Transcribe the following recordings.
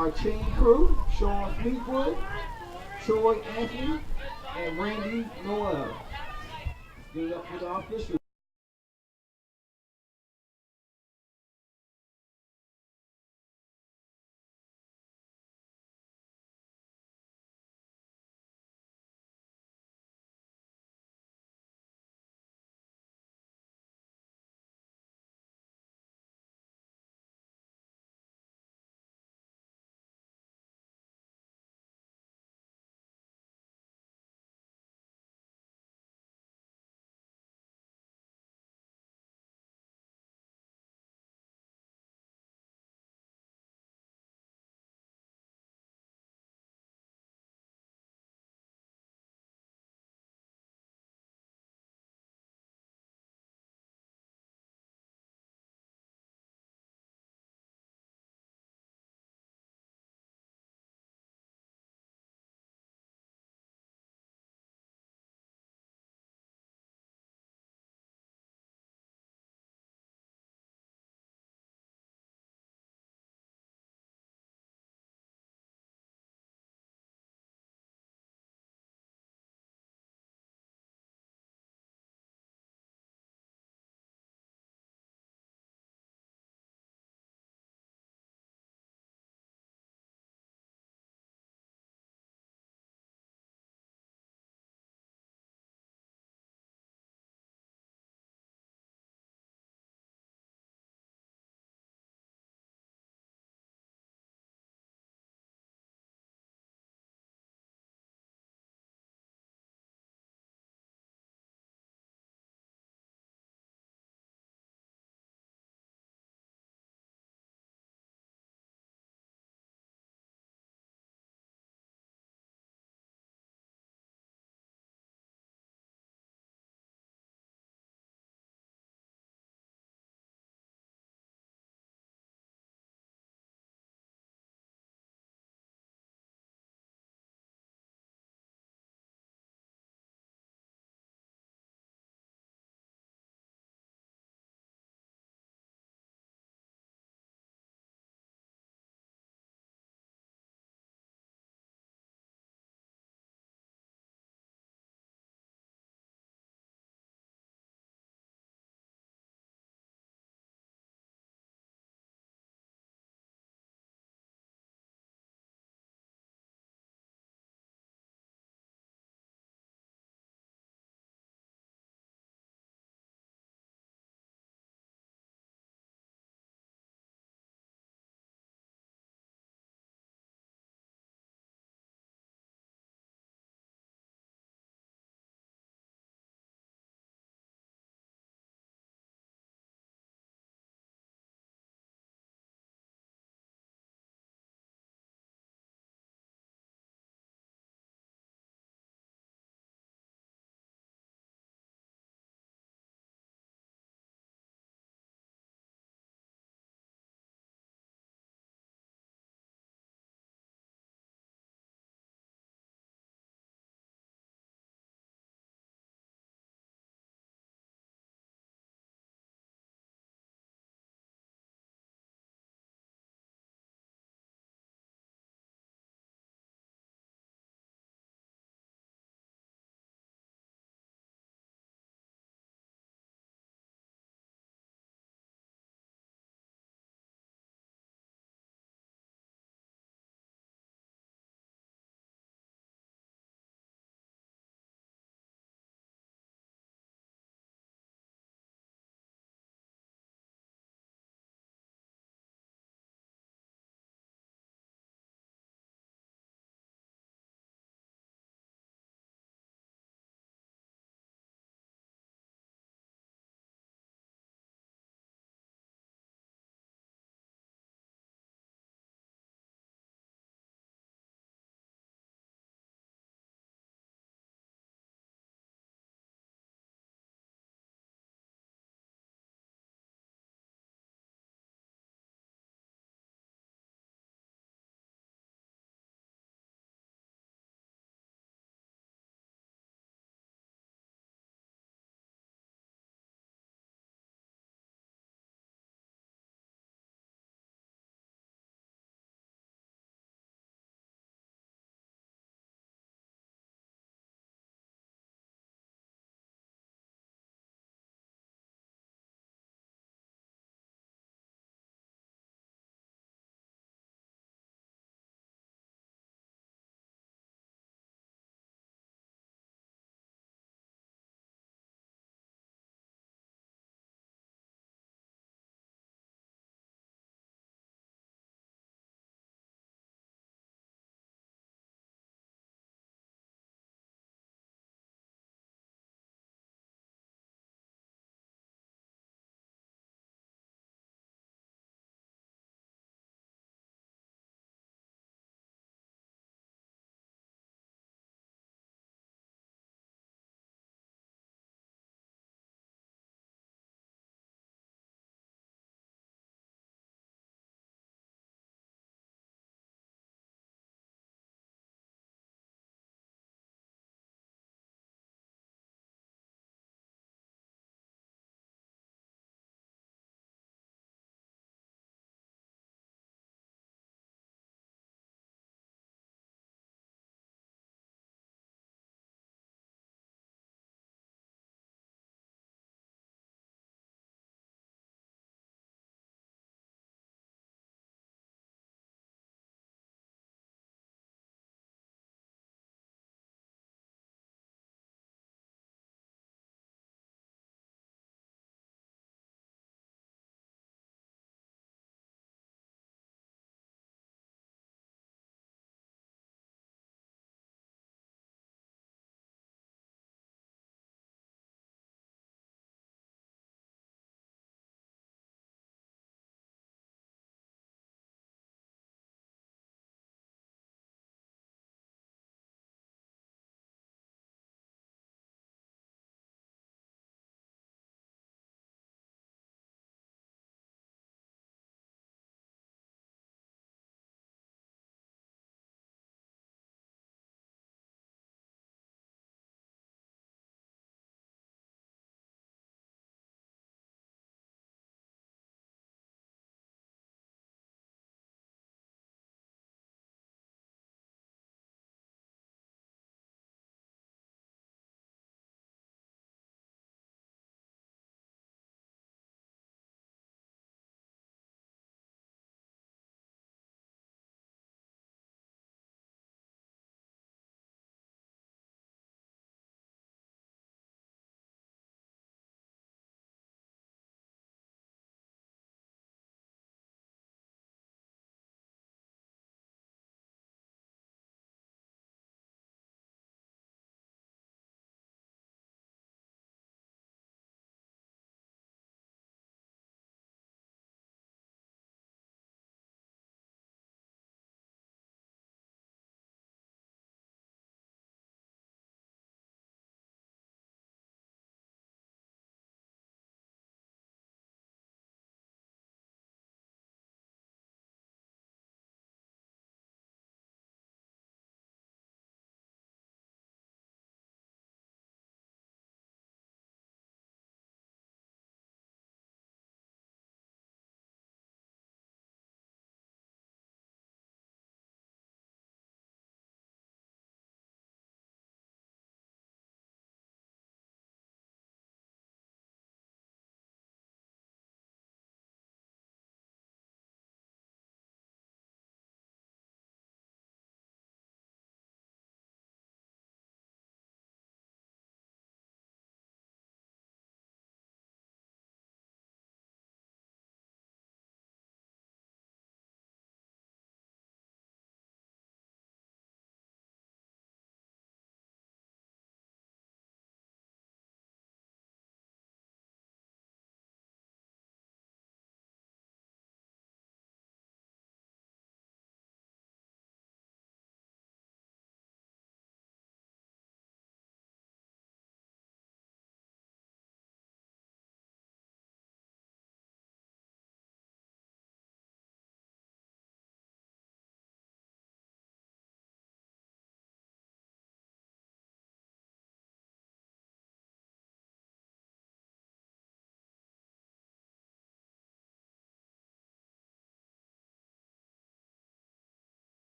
our team crew, Sean Fleetwood, Troy Anthony, and Randy Noel. Let's give it up for the officials.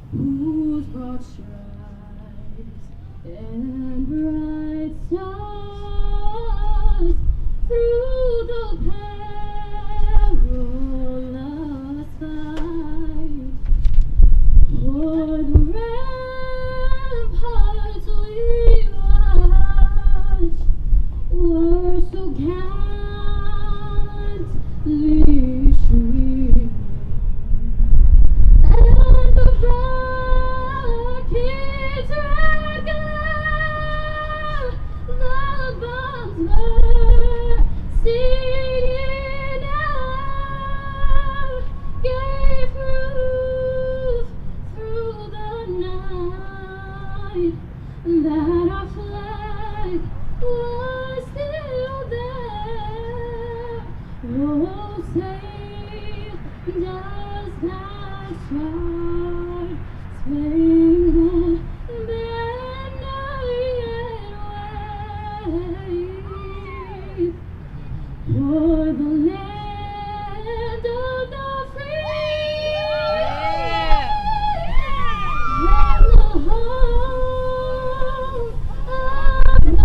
Whose broad stripes and bright stars through the perilous fight, o'er the ramparts we watched, were so gallantly streaming, and the rocket's red glare, the bombs were singing out, gave proof through the night that our flag was still there. Oh, say does that star-spangled banner yet wave o'er the land of the free and the home of the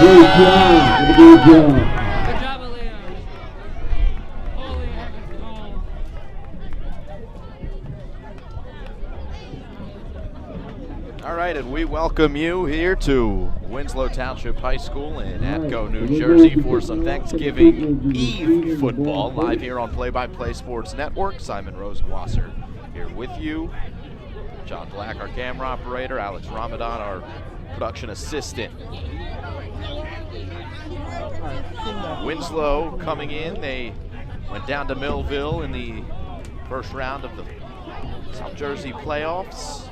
Good job. Good job. Good job, Aaliyah. Holy heavens, home. All right, and we welcome you here to Winslow Township High School in Atco, New Jersey for some Thanksgiving Eve football live here on Play by Play Sports Network. Simon Rosenwasser here with you. John Black, our camera operator. Alex Ramadan, our production assistant. Winslow coming in. They went down to Millville in the first round of the South Jersey playoffs.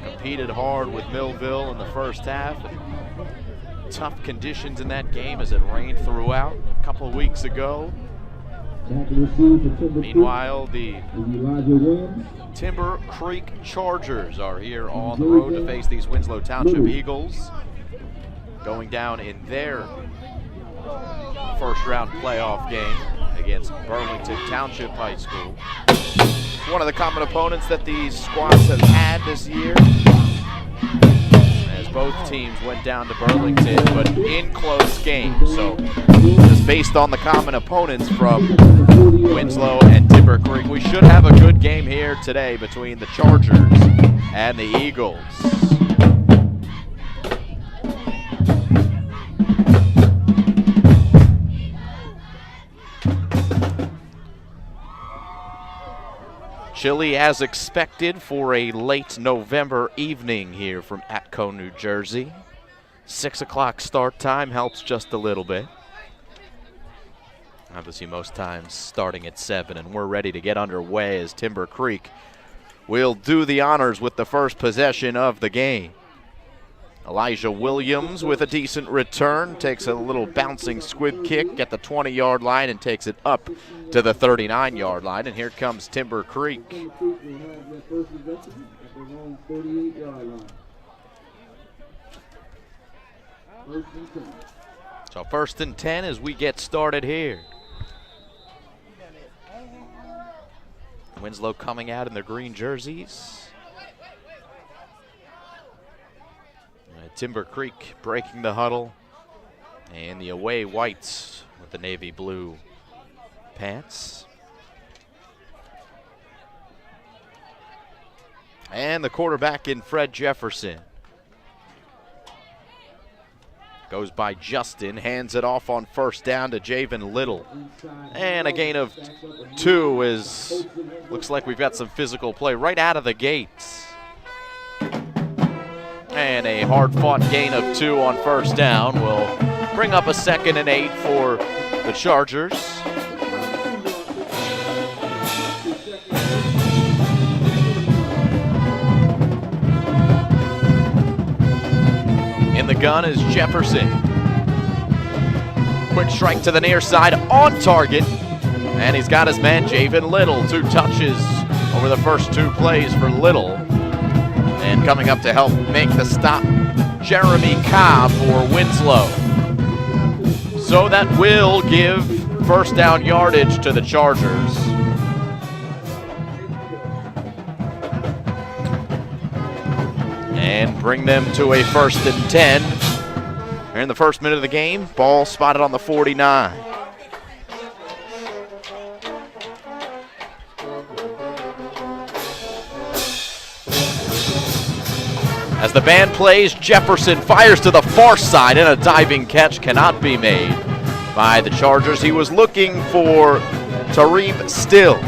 Competed hard with Millville in the first half. Tough conditions in that game as it rained throughout a couple of weeks ago. Meanwhile, the Timber Creek Chargers are here on the road to face these Winslow Township Eagles, going down in their first round playoff game against Burlington Township High School. One of the common opponents that these squads have had this year, as both teams went down to Burlington, but in close games. So just based on the common opponents from Winslow and Timber Creek, we should have a good game here today between the Chargers and the Eagles. Chilly as expected for a late November evening here from Atco, New Jersey. 6 o'clock start time helps just a little bit. Obviously most times starting at 7, and we're ready to get underway as Timber Creek will do the honors with the first possession of the game. Elijah Williams with a decent return, takes a little bouncing squib kick at the 20-yard line and takes it up to the 39-yard line. And here comes Timber Creek. So first and 10 as we get started here. Winslow coming out in their green jerseys. Timber Creek breaking the huddle, and the away whites with the navy blue pants. And the quarterback in Fred Jefferson. Goes by Justin, hands it off on first down to Javen Little. And a gain of 2 is, looks like we've got some physical play right out of the gates. And a hard-fought gain of 2 on first down will bring up a 2nd and 8 for the Chargers. In the gun is Jefferson. Quick strike to the near side on target. And he's got his man, Javen Little, 2 touches over the first 2 plays for Little. And coming up to help make the stop, Jeremy Cobb for Winslow. So that will give first down yardage to the Chargers. And bring them to a 1st and 10. Here in the first minute of the game, ball spotted on the 49. As the band plays, Jefferson fires to the far side, and a diving catch cannot be made by the Chargers. He was looking for Talib Still.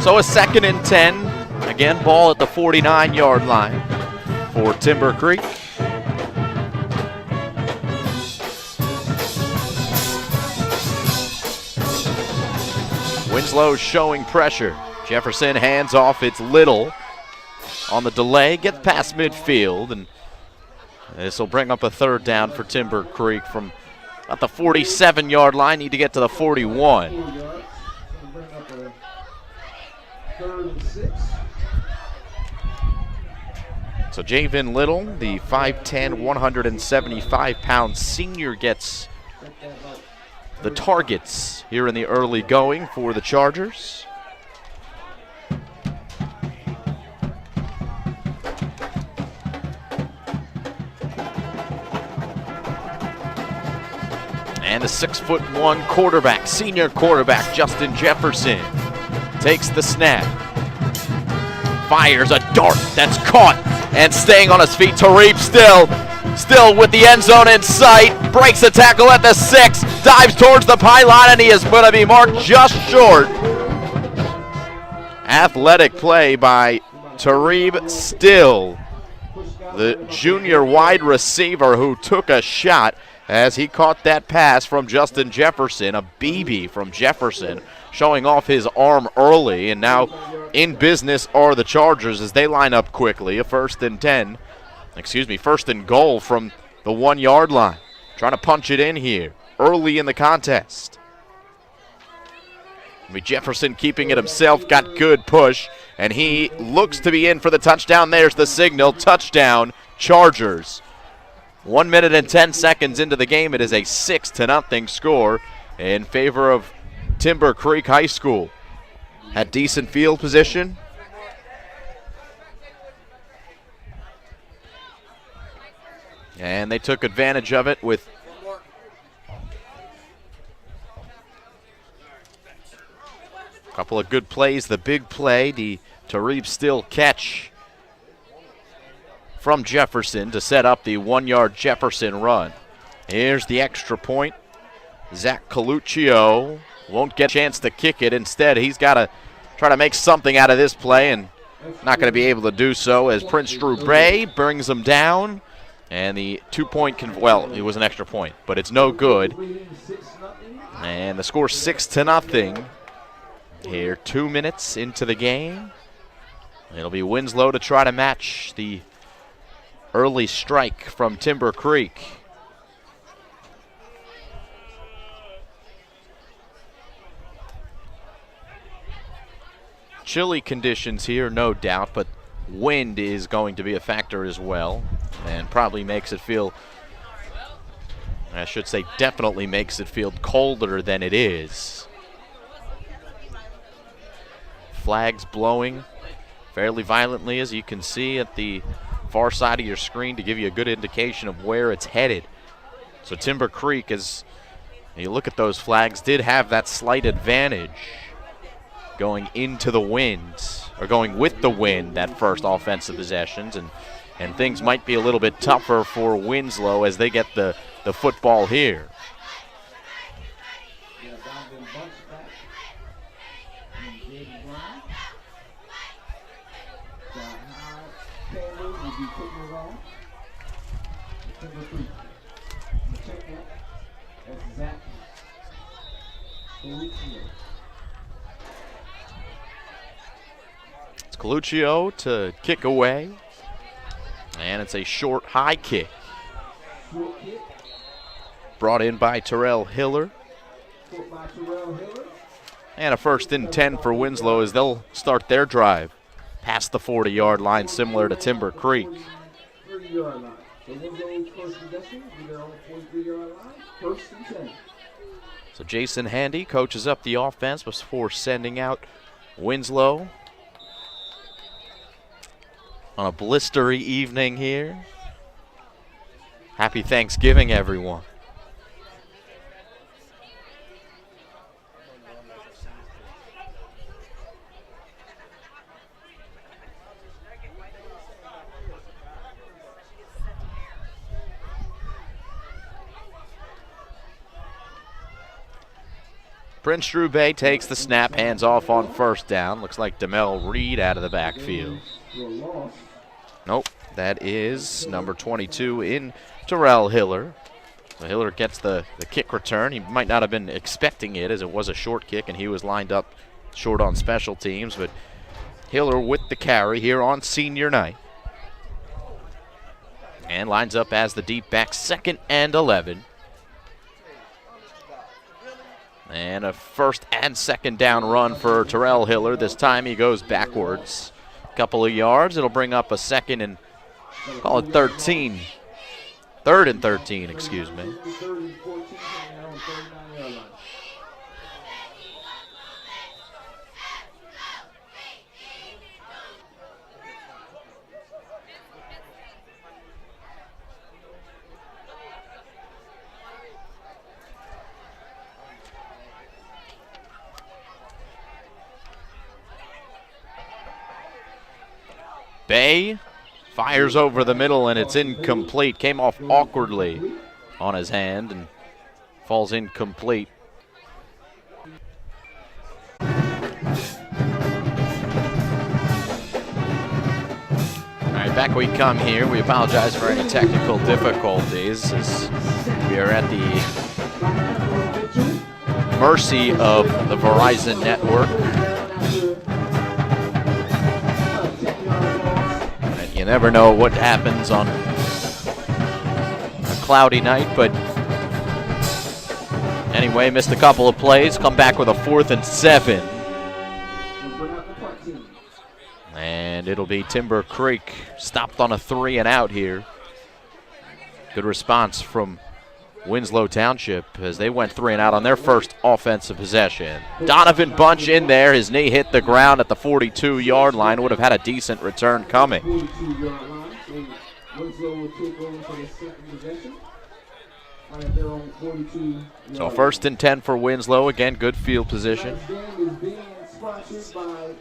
So a 2nd and 10. Again, ball at the 49-yard line for Timber Creek. Winslow showing pressure. Jefferson hands off. It's Little on the delay. Gets past midfield, and this will bring up a 3rd down for Timber Creek from about the 47-yard line. Need to get to the 41. 3rd and 6. So Javen Little, the 5'10", 175-pound senior, gets the targets here in the early going for the Chargers. And the 6'1" quarterback, senior quarterback, Justin Jefferson, takes the snap, fires a dart that's caught, and staying on his feet, Talib still with the end zone in sight, breaks the tackle at the 6, dives towards the pylon, and he is going to be marked just short. Athletic play by Talib Still, the junior wide receiver who took a shot as he caught that pass from Justin Jefferson, a BB from Jefferson, showing off his arm early, and now in business are the Chargers as they line up quickly. A 1st and goal from the 1-yard line. Trying to punch it in here early in the contest. Jefferson keeping it himself, got good push, and he looks to be in for the touchdown. There's the signal, touchdown, Chargers. 1 minute and 10 seconds into the game, it is a 6-0 score in favor of Timber Creek High School. Had decent field position. And they took advantage of it with a couple of good plays. The big play, the Talib Still catch from Jefferson to set up the 1-yard Jefferson run. Here's the extra point. Zach Coluccio won't get a chance to kick it. Instead, he's got to try to make something out of this play, and not going to be able to do so as Prince Drew Bray brings him down. And the 2-point, well, it was an extra point, but it's no good. And the score 6-0 here, 2 minutes into the game. It'll be Winslow to try to match the early strike from Timber Creek. Chilly conditions here, no doubt, but wind is going to be a factor as well, and probably makes it feel, I should say definitely makes it feel colder than it is. Flags blowing fairly violently, as you can see at the far side of your screen, to give you a good indication of where it's headed. So Timber Creek, as you look at those flags, did have that slight advantage going into the wind, or going with the wind, that first offensive possessions, and things might be a little bit tougher for Winslow as they get the football here. It's Coluccio to kick away. And it's a short high kick. Brought in by Terrell Hiller. And a 1st and 10 for Winslow as they'll start their drive past the 40-yard line, similar to Timber Creek. 3-yard line. So Winslow first possession, they're on the 43-yard line, 1st and 10. So Jason Handy coaches up the offense before sending out Winslow on a blistery evening here. Happy Thanksgiving, everyone. Prince Drew Bay takes the snap, hands off on 1st down. Looks like DeMel Reed out of the backfield. Nope, that is number 22 in Terrell Hiller. So Hiller gets the kick return. He might not have been expecting it as it was a short kick and he was lined up short on special teams, but Hiller with the carry here on senior night. And lines up as the deep back, 2nd and 11. And a 1st and 2nd down run for Terrell Hiller. This time he goes backwards. Couple of yards. It'll bring up a 2nd and call it 13. 3rd and 13, excuse me. Bay fires over the middle and it's incomplete. Came off awkwardly on his hand and falls incomplete. All right, back we come here. We apologize for any technical difficulties as we are at the mercy of the Verizon network. You never know what happens on a cloudy night, but anyway, missed a couple of plays. Come back with a 4th and 7. And it'll be Timber Creek stopped on a 3 and out here. Good response from Winslow Township as they went 3 and out on their first offensive possession. Donovan Bunch in there. His knee hit the ground at the 42-yard line. Would have had a decent return coming. 42-yard line. Winslow will take over for the 2nd possession. They're on 42. So 1st and 10 for Winslow. Again, good field position. This game is being sponsored by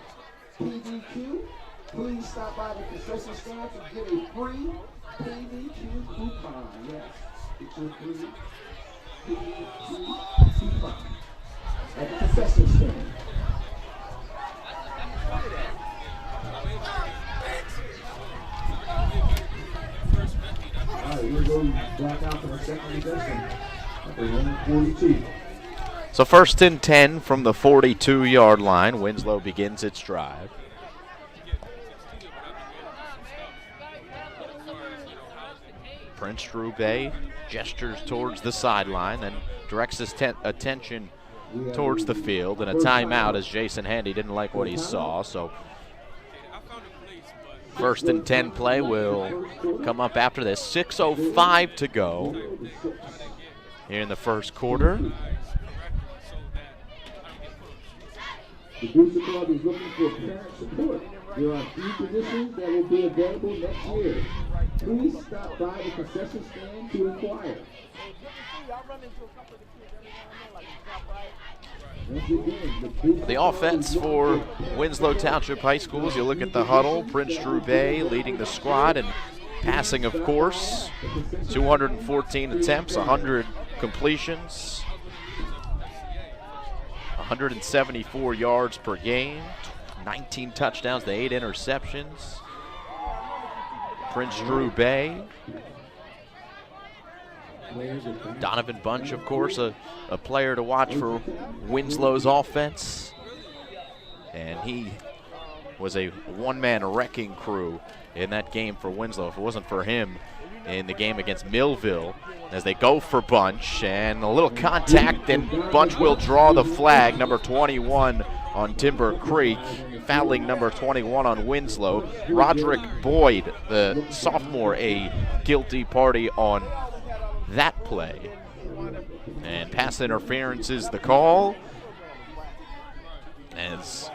PDQ. Please stop by the concession stand to get a free PDQ coupon. Yes. It's your free PDQ coupon at the concession stand. All right, we'll go back out for the 2nd possession. At 42. So 1st and 10 from the 42-yard line. Winslow begins its drive. Prince Drew Bay gestures towards the sideline, then directs his attention towards the field, and a timeout as Jason Handy didn't like what he saw. So 1st and 10 play will come up after this. 6:05 to go here in the 1st quarter. The Booster Club is looking for parent support. There are 3 positions that will be available next year. Please stop by the concession stand to inquire. The offense for Winslow Township High School, as you look at the huddle, Prince Drew Bay leading the squad and passing, of course. 214 attempts, 100 completions, 174 yards per game, 19 touchdowns to 8 interceptions. Prince Drew Bay Donovan Bunch, of course, a player to watch for Winslow's offense. And he was a one-man wrecking crew in that game for Winslow. If it wasn't for him in the game against Millville, as they go for Bunch, and a little contact, and Bunch will draw the flag, number 21 on Timber Creek, fouling number 21 on Winslow. Roderick Boyd, the sophomore, a guilty party on that play. And pass interference is the call, as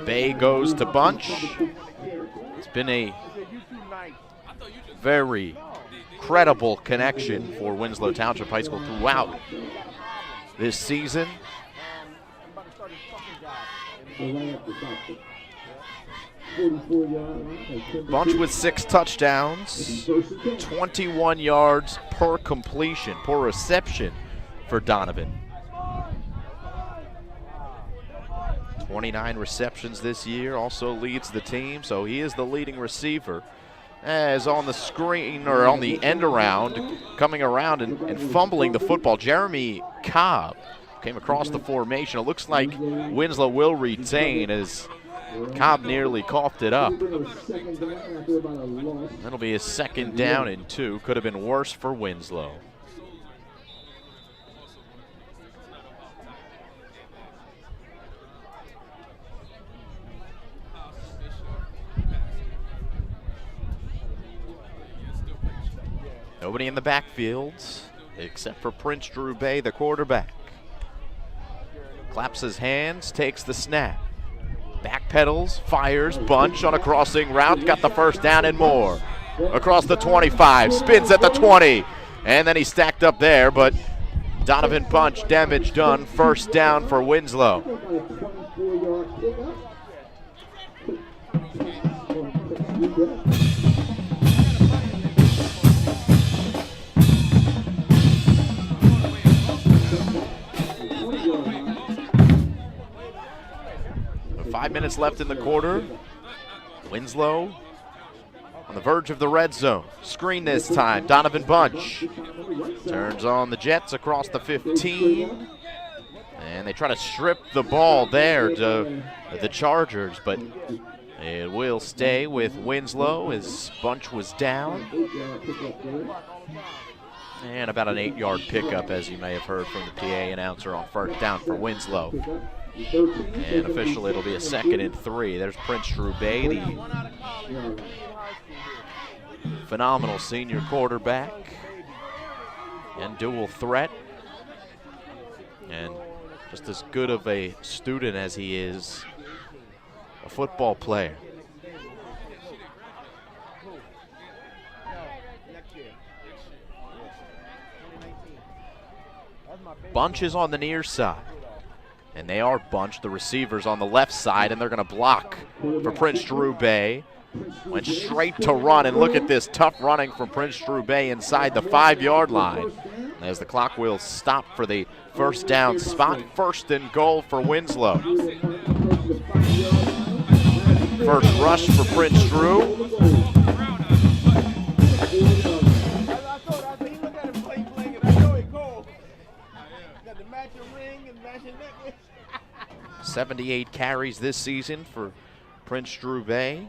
Bay goes to Bunch. It's been a very credible connection for Winslow Township High School throughout this season. Bunch with 6 touchdowns, 21 yards per completion, per reception for Donovan. 29 receptions this year, also leads the team, so he is the leading receiver. As on the screen, or on the end around, coming around and fumbling the football, Jeremy Cobb came across the formation. It looks like Winslow will retain as Cobb nearly coughed it up. That'll be a 2nd down and 2. Could have been worse for Winslow. Nobody in the backfield except for Prince Drew Bay, the quarterback. Claps his hands, takes the snap. Backpedals, fires, Bunch on a crossing route, got the 1st down and more. Across the 25, spins at the 20, and then he stacked up there, but Donovan Bunch, damage done, 1st down for Winslow. With 5 minutes left in the quarter. Winslow on the verge of the red zone. Screen this time, Donovan Bunch turns on the Jets across the 15. And they try to strip the ball there to the Chargers, but it will stay with Winslow as Bunch was down. And about an 8-yard pickup, as you may have heard from the PA announcer, on 1st down for Winslow. And officially it'll be a 2nd and 3. There's Prince Drew Bay, the phenomenal senior quarterback and dual threat. And just as good of a student as he is a football player. Bunch is on the near side, and they are bunched. The receivers on the left side, and they're going to block for Prince Drew Bay. Went straight to run, and look at this tough running from Prince Drew Bay inside the 5-yard line. As the clock will stop for the 1st down spot, 1st and goal for Winslow. First rush for Prince Drew. 78 carries this season for Prince Drew Bay,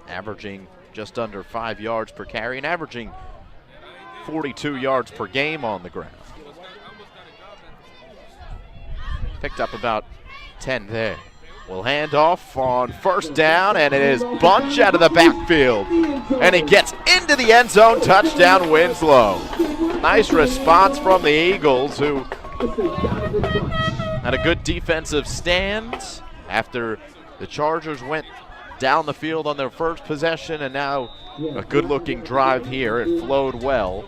averaging just under 5 yards per carry and averaging 42 yards per game on the ground. Picked up about 10 there. Will hand off on 1st down, and it is Bunch out of the backfield. And he gets into the end zone, touchdown Winslow. Nice response from the Eagles, who had a good defensive stand after the Chargers went down the field on their first possession, and now a good-looking drive here. It flowed well.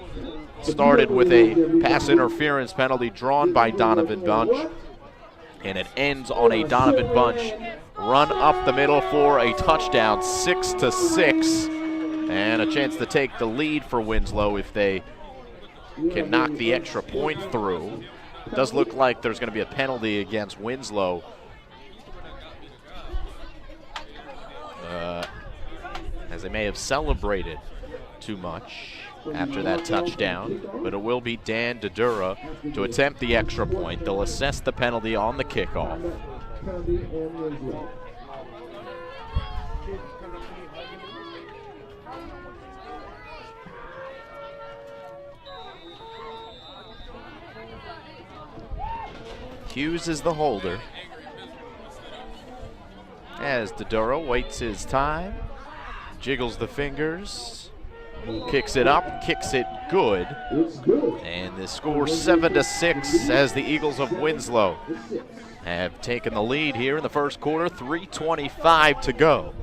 Started with a pass interference penalty drawn by Donovan Bunch, and it ends on a Donovan Bunch run up the middle for a touchdown, 6-6, and a chance to take the lead for Winslow if they can knock the extra point through. It does look like there's going to be a penalty against Winslow. As they may have celebrated too much after that touchdown, but it will be Dan Dedura to attempt the extra point. They'll assess the penalty on the kickoff. Penalty on Winslow. Hughes is the holder. As Dedura waits his time, jiggles the fingers, kicks it up, kicks it good. It's good. And the score 7-6 as the Eagles of Winslow have taken the lead here in the first quarter, 3:25 to go.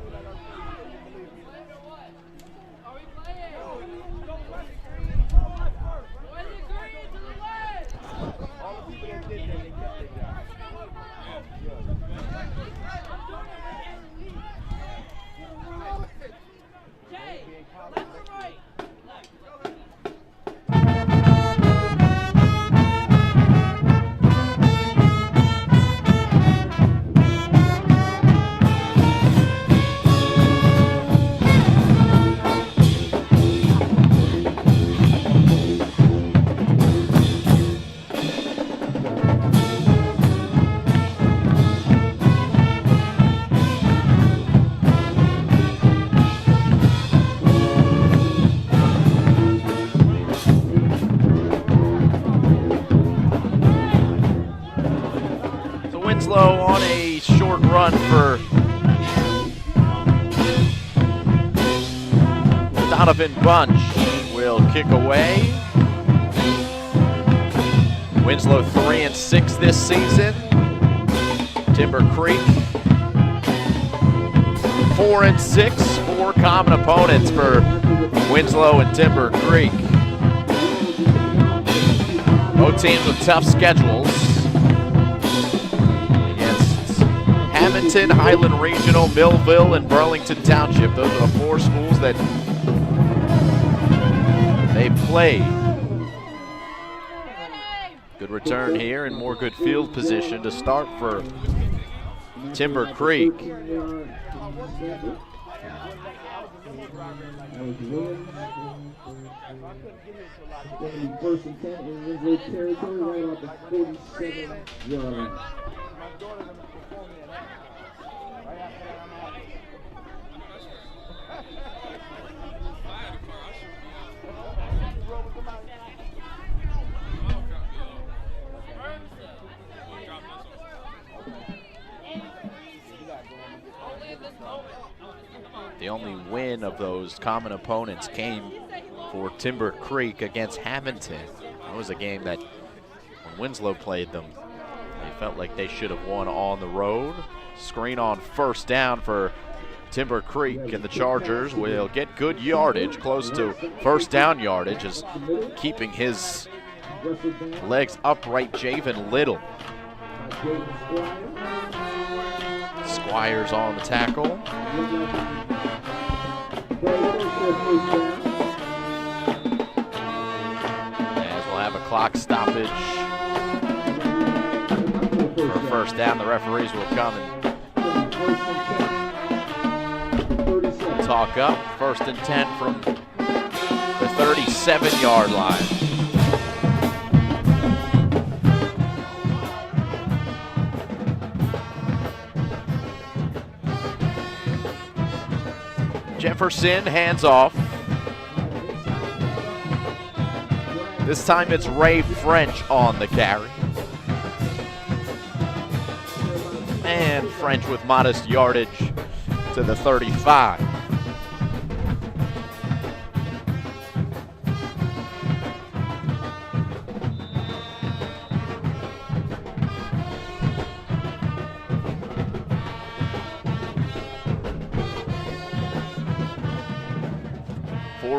Winslow on a short run for Donovan Bunch will kick away. Winslow 3-6 this season. Timber Creek 4-6, 4 common opponents for Winslow and Timber Creek. Both teams with tough schedules. Hamilton, Highland Regional, Millville, and Burlington Township. Those are the 4 schools that they play. Good return here and more good field position to start for Timber Creek. First and 10 in Winslow territory, right off the 47-yard line. The only win of those common opponents came for Timber Creek against Hamilton. That was a game that when Winslow played them, they felt like they should have won on the road. Screen on first down for Timber Creek, and the Chargers will get good yardage, close to first down yardage, as keeping his legs upright, Javen Little. Squires on the tackle. As we'll have a clock stoppage for a first down. The referees will come and talk up. First and 10 from the 37-yard line. Jefferson hands off. This time it's Ray French on the carry. And French with modest yardage to the 35.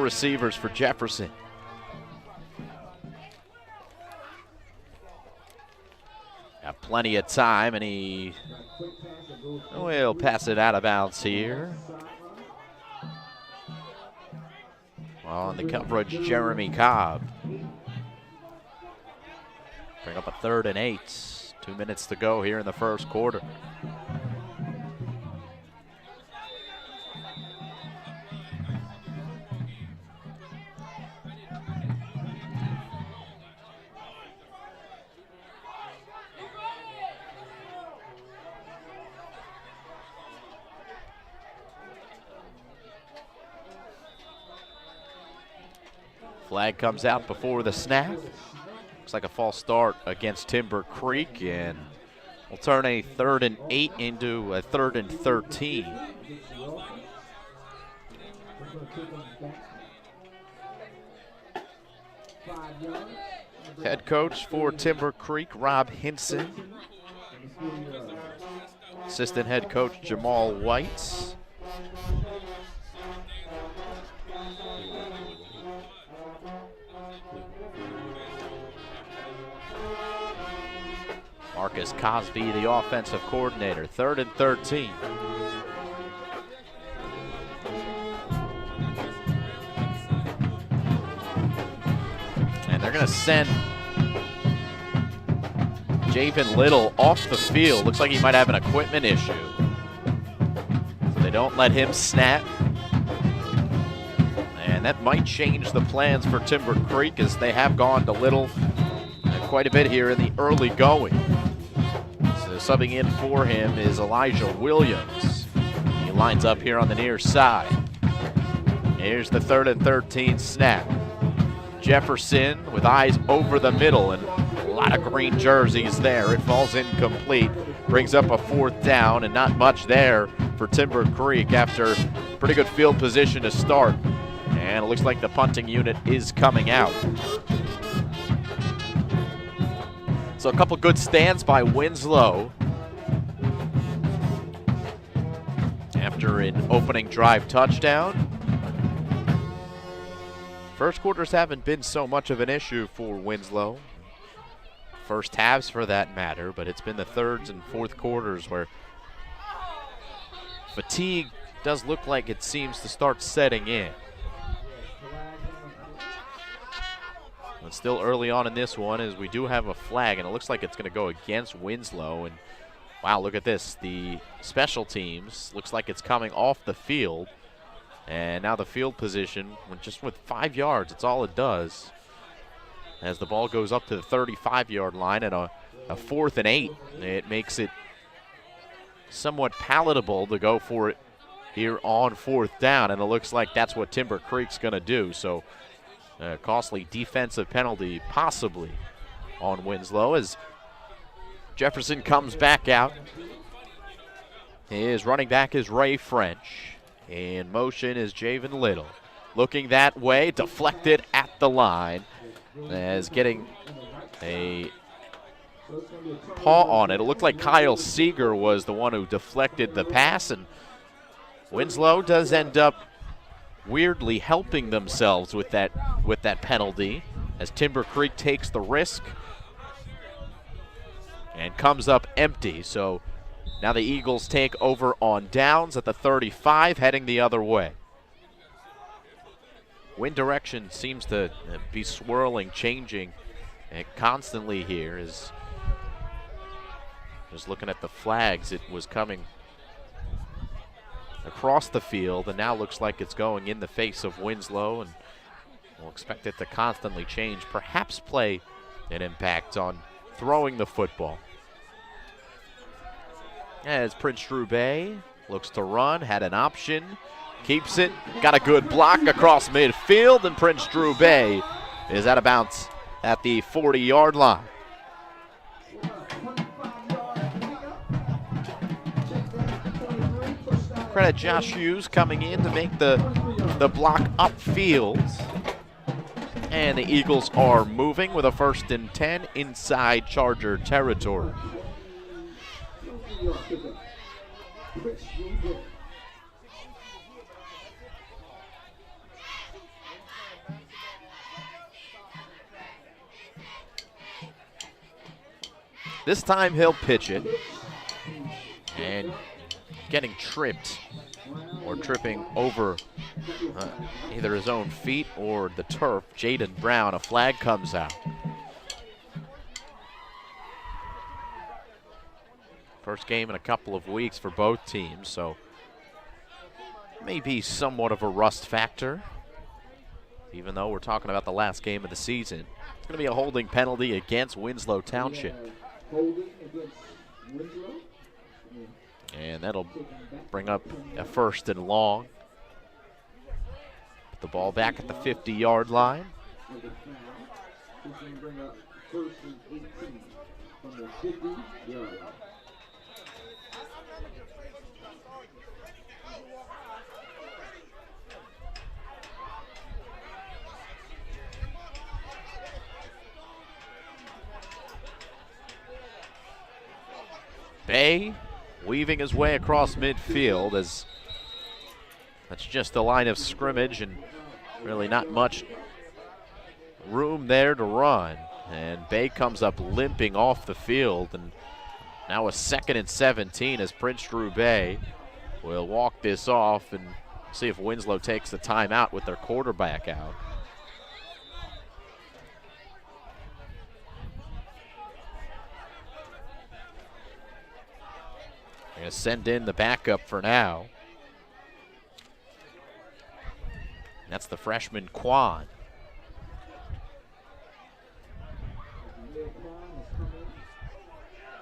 Receivers for Jefferson. Got plenty of time, and he will pass it out of bounds here. On the coverage, Jeremy Cobb. Bring up a 3rd and 8. 2 minutes to go here in the first quarter. Flag comes out before the snap. Looks like a false start against Timber Creek, and we'll turn a 3rd and 8 into a 3rd and 13. Head coach for Timber Creek, Rob Hinson. Assistant head coach, Jamal White. Marcus Cosby, the offensive coordinator. 3rd and 13. And they're going to send Javen Little off the field. Looks like he might have an equipment issue. So they don't let him snap. And that might change the plans for Timber Creek, as they have gone to Little quite a bit here in the early going. So subbing in for him is Elijah Williams. He lines up here on the near side. Here's the 3rd and 13 snap. Jefferson with eyes over the middle, and a lot of green jerseys there. It falls incomplete, brings up a 4th down, and not much there for Timber Creek after pretty good field position to start. And it looks like the punting unit is coming out. So a couple good stands by Winslow after an opening drive touchdown. First quarters haven't been so much of an issue for Winslow. First halves for that matter, but it's been the 3rd and 4th quarters where fatigue does look like it seems to start setting in. But still early on in this one, as we do have a flag, and it looks like it's going to go against Winslow. And wow, look at this. The special teams looks like it's coming off the field. And now the field position, just with 5 yards, it's all it does. As the ball goes up to the 35-yard line and a 4th and 8, it makes it somewhat palatable to go for it here on 4th down. And it looks like that's what Timber Creek's going to do. So a costly defensive penalty possibly on Winslow as Jefferson comes back out. His running back is Ray French. In motion is Javen Little. Looking that way, deflected at the line. As getting a paw on it. It looked like Kyle Seeger was the one who deflected the pass, and Winslow does end up weirdly helping themselves with that penalty as Timber Creek takes the risk and comes up empty. So now the Eagles take over on downs at the 35, heading the other way. Wind direction seems to be swirling, changing constantly here. As just looking at the flags, it was coming across the field, and now looks like it's going in the face of Winslow, and we'll expect it to constantly change, perhaps play an impact on throwing the football. As Prince Drew Bay looks to run, had an option, keeps it, got a good block across midfield, and Prince Drew Bay is out of bounds at the 40-yard line. Credit Josh Hughes coming in to make the block upfield. And the Eagles are moving with a 1st and 10 inside Charger territory. This time he'll pitch it. And getting tripped or tripping over either his own feet or the turf, Jaden Brown. A flag comes out. First game in a couple of weeks for both teams, so maybe somewhat of a rust factor, even though we're talking about the last game of the season. It's going to be a holding penalty against Winslow Township. And that'll bring up a 1st and long. Put the ball back at the 50-yard line. of the foul. This will bring up first and 18 from the 50-yard line. Bay weaving his way across midfield as that's just the line of scrimmage and really not much room there to run. And Bay comes up limping off the field, and now a 2nd and 17 as Prince Drew Bay will walk this off and see if Winslow takes the timeout with their quarterback out. They're going to send in the backup for now. That's the freshman Quan.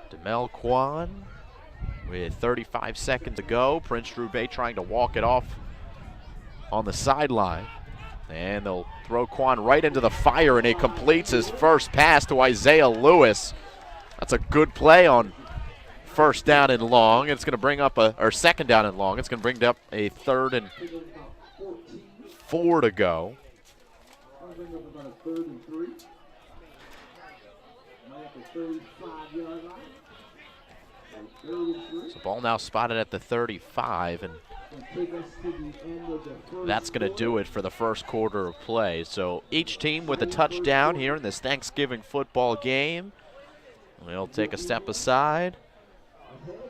Demel Quan with 35 seconds to go. Prince Drew Bay trying to walk it off on the sideline. And they'll throw Quan right into the fire, and he completes his first pass to Isaiah Lewis. That's a good play on first down and long. It's going to bring up or second down and long. It's going to bring up a 3rd and 4 to go. So ball now spotted at the 35, and that's going to do it for the first quarter of play. So each team with a touchdown here in this Thanksgiving football game. We'll take a step aside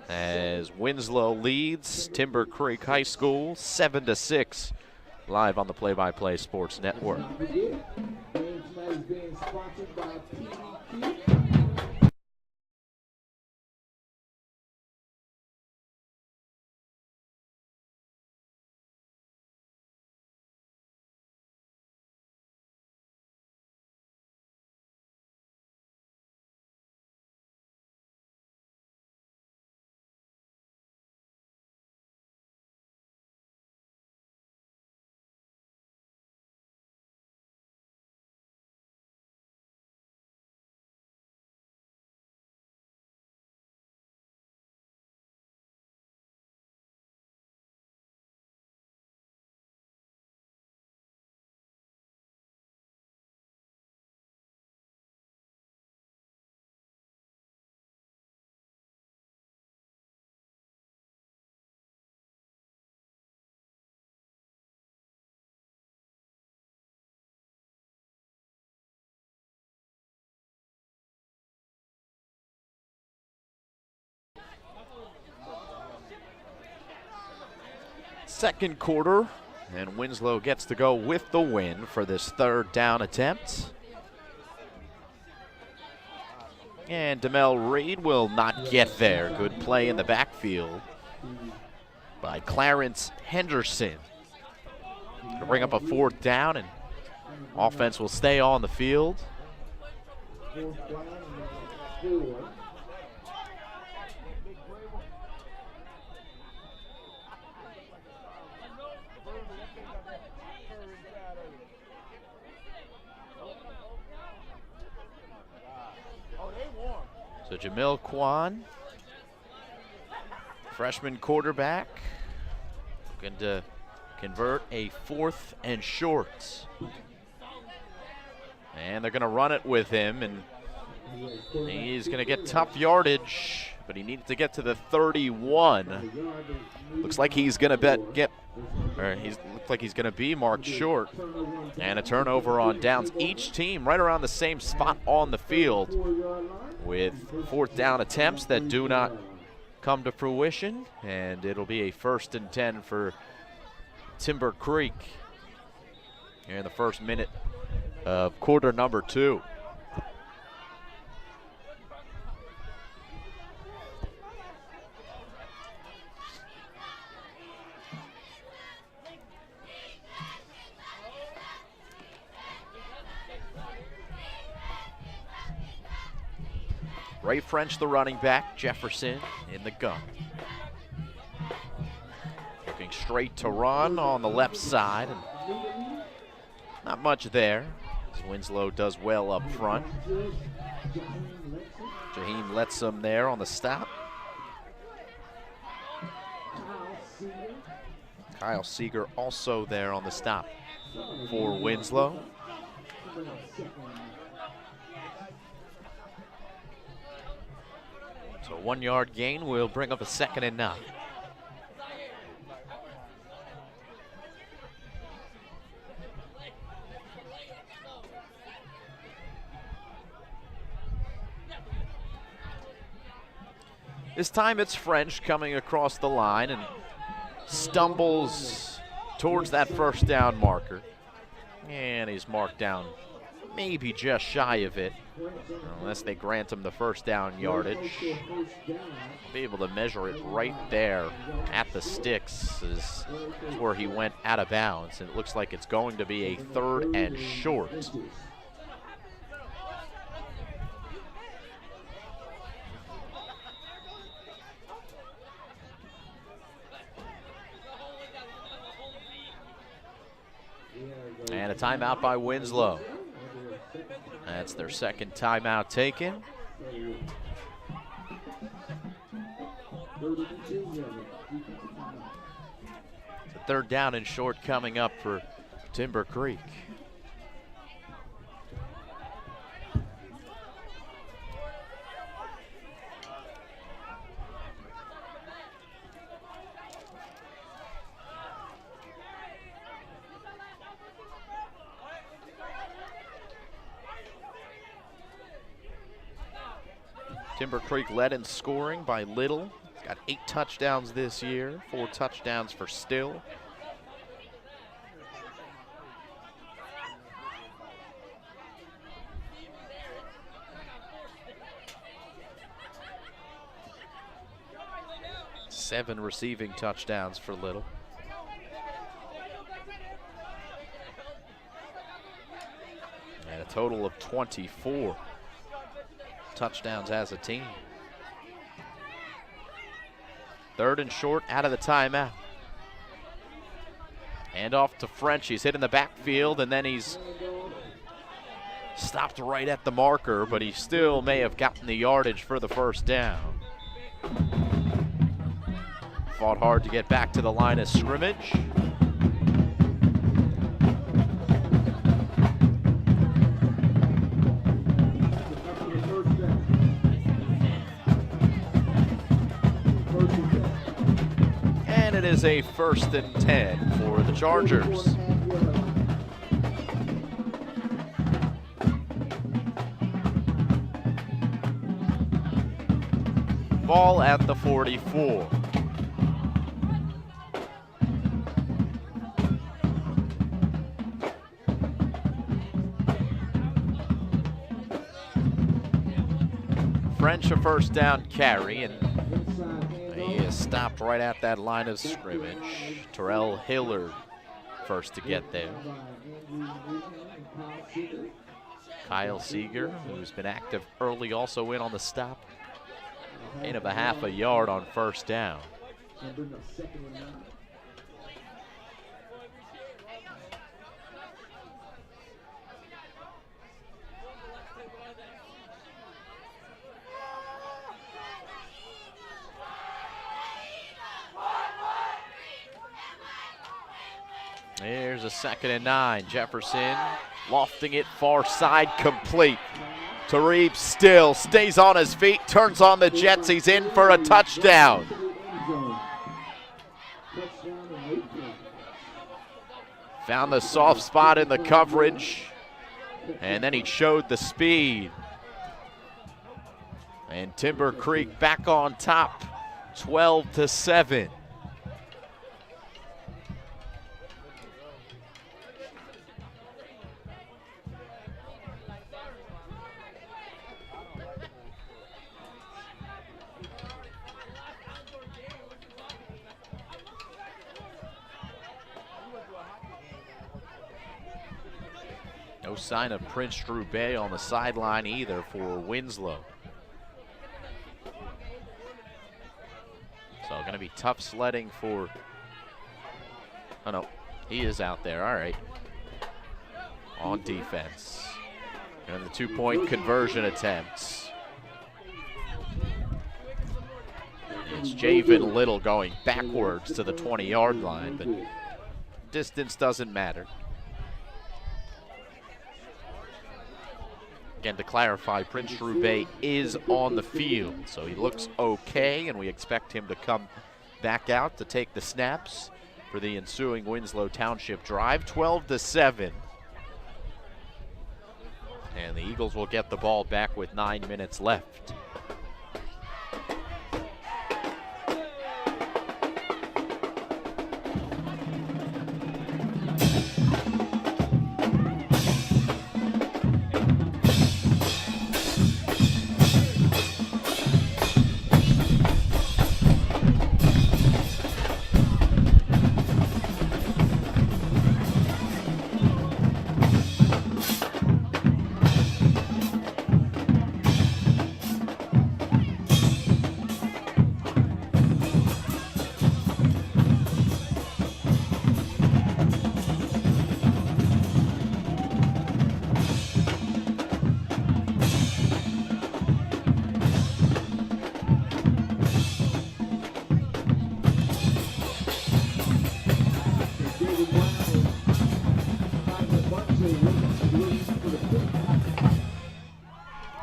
as Winslow leads Timber Creek High School 7-6, live on the Play-by-Play Sports Network. Second quarter, and Winslow gets to go with the win for this 3rd down attempt. And Demel Reed will not get there. Good play in the backfield by Clarence Henderson. To bring up a 4th down, and offense will stay on the field. So Jamil Kwan, freshman quarterback, looking to convert a 4th and short. And they're going to run it with him, and he's going to get tough yardage, but he needs to get to the 31. Looks like he's going to looks like he's going to be marked short. And a turnover on downs. Each team right around the same spot on the field with 4th down attempts that do not come to fruition. And it'll be a 1st and 10 for Timber Creek here in the first minute of quarter number 2. Ray French, the running back, Jefferson in the gun. Looking straight to run on the left side, and not much there. As Winslow does well up front. Jaheim lets him there on the stop. Kyle Seeger also there on the stop for Winslow. So 1 yard gain will bring up a 2nd and 9. This time it's French coming across the line and stumbles towards that first down marker. And he's marked down maybe just shy of it, unless they grant him the first down yardage. Be able to measure it right there at the sticks is where he went out of bounds. And it looks like it's going to be a 3rd and short. And a timeout by Winslow. That's their 2nd timeout taken. It's a 3rd down and short coming up for Timber Creek. Timber Creek led in scoring by Little. He's got 8 touchdowns this year, 4 touchdowns for Still. Seven receiving touchdowns for Little. And a total of 24 touchdowns as a team. 3rd and short out of the timeout. And off to French. He's hit in the backfield, and then he's stopped right at the marker, but he still may have gotten the yardage for the first down. Fought hard to get back to the line of scrimmage. It is a 1st and 10 for the Chargers. Ball at the 44. French a 1st down carry, and he is stopped right at that line of scrimmage. Terrell Hillard first to get there. Kyle Seeger, who's been active early, also in on the stop. Gain of a half a yard on 1st down. There's a 2nd and 9. Jefferson lofting it far side, complete. Tareeb Still stays on his feet, turns on the Jets. He's in for a touchdown. Found the soft spot in the coverage, and then he showed the speed. And Timber Creek back on top, 12-7. No sign of Prince Drew Bay on the sideline either for Winslow. So going to be tough sledding for, oh no, he is out there, all right. on defense. And the 2-point conversion attempts. It's Javen Little going backwards to the 20-yard line, but distance doesn't matter. Again, to clarify, Prince Drew Bay is on the field, so he looks okay, and we expect him to come back out to take the snaps for the ensuing Winslow Township drive. 12-7. And the Eagles will get the ball back with 9 minutes left.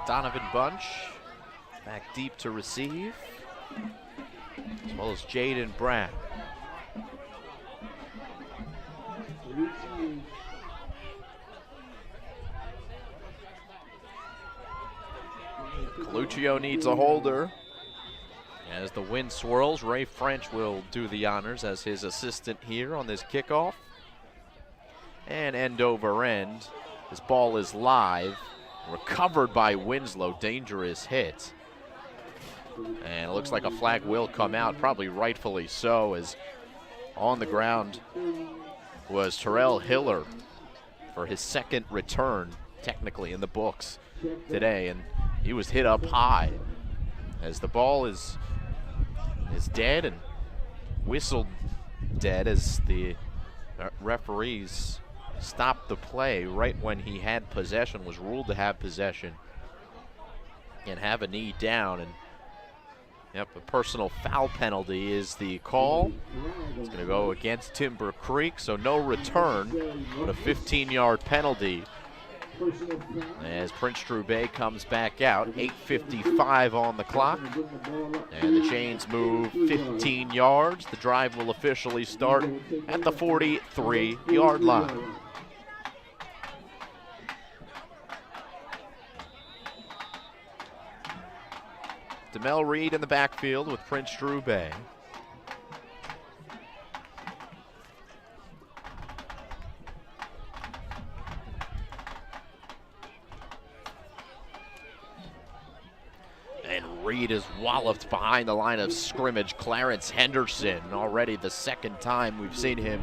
Donovan Bunch back deep to receive, as well as Jaden Brown. Coluccio needs a holder. As the wind swirls, Ray French will do the honors as his assistant here on this kickoff. And end over end, this ball is live. Recovered by Winslow, dangerous hit. And it looks like a flag will come out, probably rightfully so, as on the ground was Terrell Hiller for his second return, technically in the books today, and he was hit up high as the ball is dead and whistled dead as the referees stopped the play right when he had possession, was ruled to have possession and have a knee down. And yep, a personal foul penalty is the call. It's going to go against Timber Creek, so no return, but a 15-yard penalty as Prince Drew Bay comes back out. 8:55 on the clock, and the chains move 15 yards. The drive will officially start at the 43-yard line. DeMel Reed in the backfield with Prince Drew Bay. And Reed is walloped behind the line of scrimmage. Clarence Henderson, already the second time we've seen him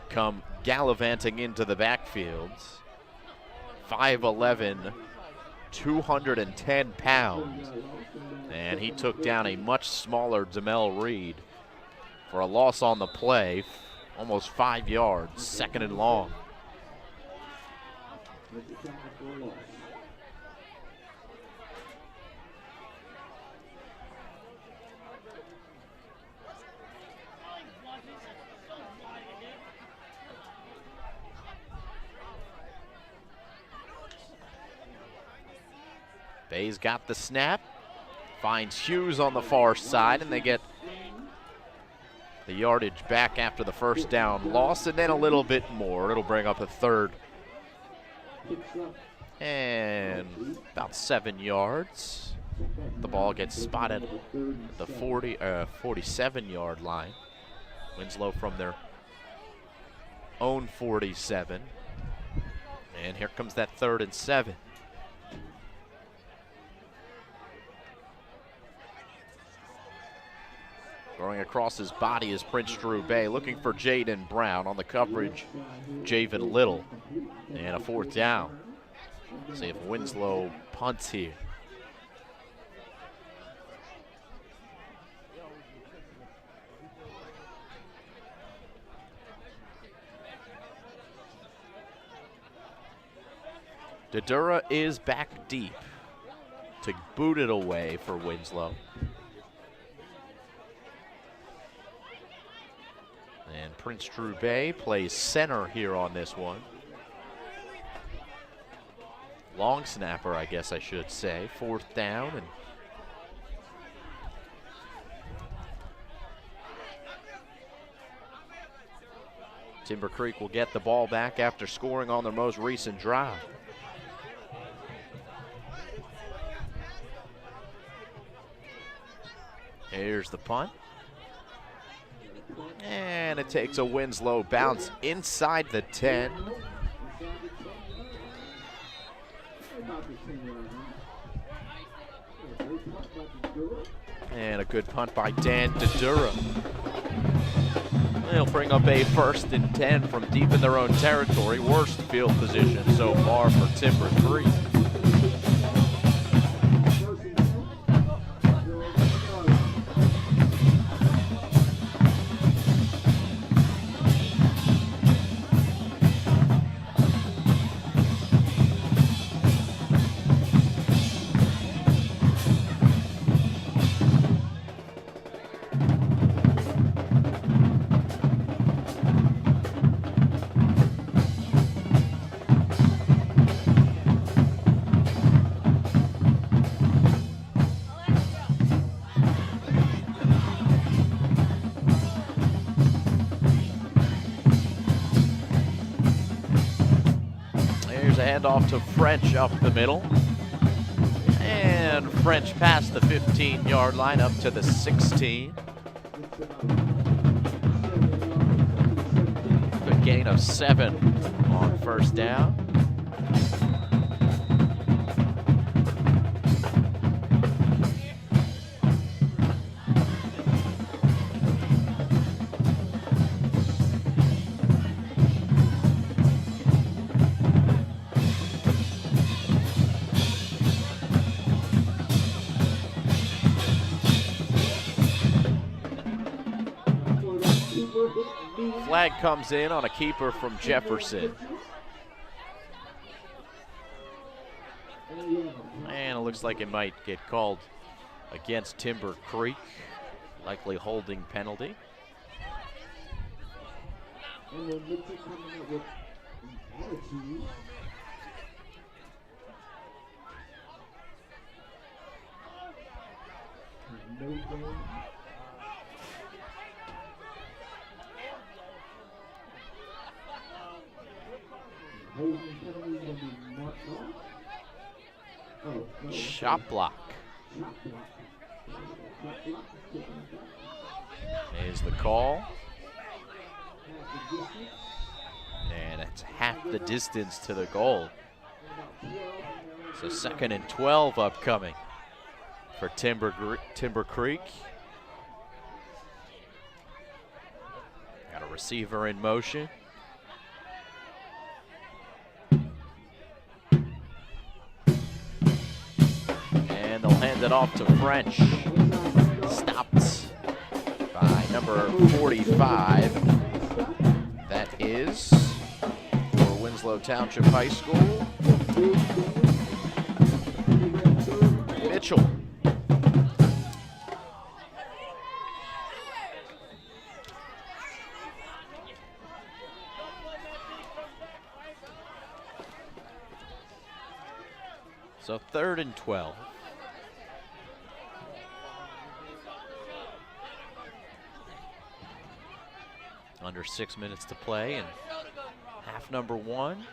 come gallivanting into the backfield. 5'11", 210 pounds. And he took down a much smaller DeMel Reed for a loss on the play, almost 5 yards, second and long. Bay's got the snap, finds Hughes on the far side, and they get the yardage back after the first down loss, and then a little bit more. It'll bring up a third and about 7 yards. The ball gets spotted at the 47-yard line. Winslow from their own 47. And here comes that 3rd and 7. Throwing across his body is Prince Drew Bay, looking for Jaden Brown on the coverage. Javen Little, and a 4th down. See if Winslow punts here. Dedura is back deep to boot it away for Winslow. And Prince Drew Bay plays center here on this one. Long snapper, I guess I should say. 4th down. And Timber Creek will get the ball back after scoring on their most recent drive. Here's the punt. And it takes a Winslow bounce inside the 10. And a good punt by Dan Dedura. They'll bring up a 1st and 10 from deep in their own territory. Worst field position so far for Timber Creek. Off to French up the middle. And French past the 15-yard line up to the 16. Good gain of 7 on 1st down. Flag comes in on a keeper from Jefferson. And it looks like it might get called against Timber Creek. Likely holding penalty. Shot block. Is the call. And it's half the distance to the goal. So 2nd and 12 upcoming for Timber Creek. Got a receiver in motion. And they'll hand it off to French. Stopped by number 45. That is for Winslow Township High School, Mitchell. So 3rd and 12. Under 6 minutes to play, and half number 1.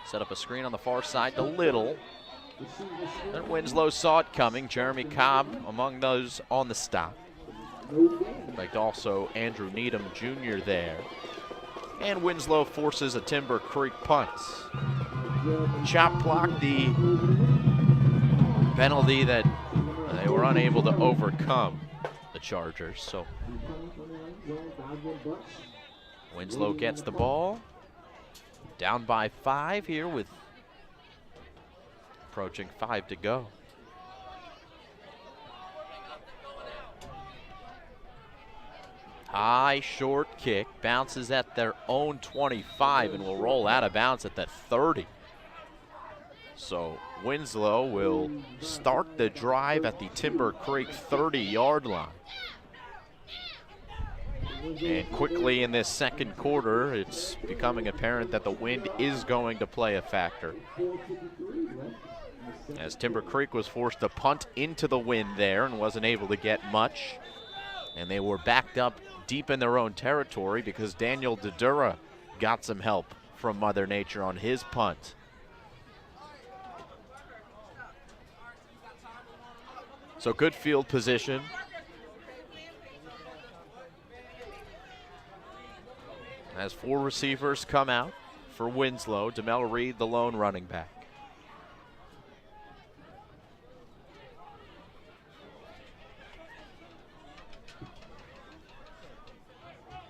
Set up a screen on the far side to Little. And Winslow saw it coming. Jeremy Cobb among those on the stop. In fact, also Andrew Needham Jr. there. And Winslow forces a Timber Creek punt. Chop block, the penalty that they were unable to overcome, the Chargers. So Winslow gets the ball. Down by 5 here with approaching 5 to go. High short kick, bounces at their own 25 and will roll out of bounds at the 30. So Winslow will start the drive at the Timber Creek 30-yard line. And quickly in this second quarter, it's becoming apparent that the wind is going to play a factor, as Timber Creek was forced to punt into the wind there and wasn't able to get much. And they were backed up deep in their own territory because Daniel Dedura got some help from Mother Nature on his punt. So good field position. As 4 receivers come out for Winslow, Demel Reed, the lone running back.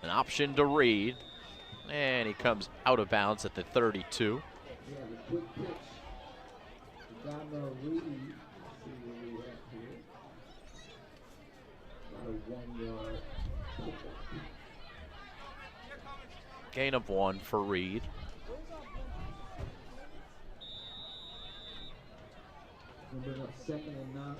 An option to Reed, and he comes out of bounds at the 32. Yeah, the quick pitch. Demel Reed. See where we at here. About a 1-yard pickup. Gain of 1 for Reed. We'll bring up 2nd and 9.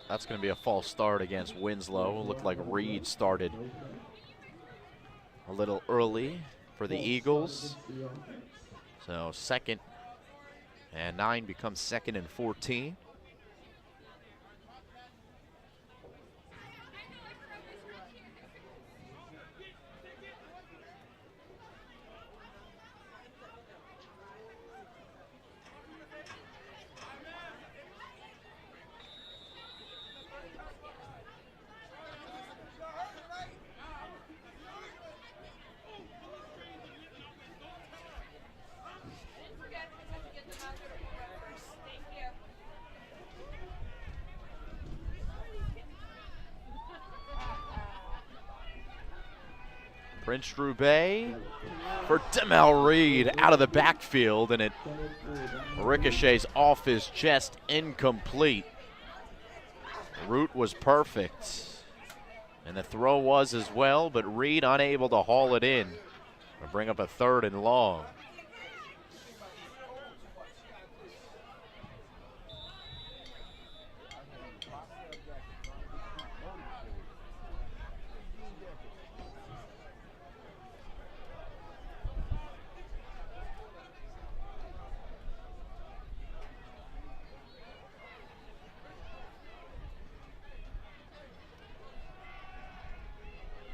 That's going to be a false start against Winslow. It looked like Reed started a little early for the Eagles. So 2nd and 9 becomes 2nd and 14. Prince Drew Bay for Demel Reed out of the backfield, and it ricochets off his chest, incomplete. The route was perfect, and the throw was as well, but Reed unable to haul it in. We'll bring up a 3rd and long.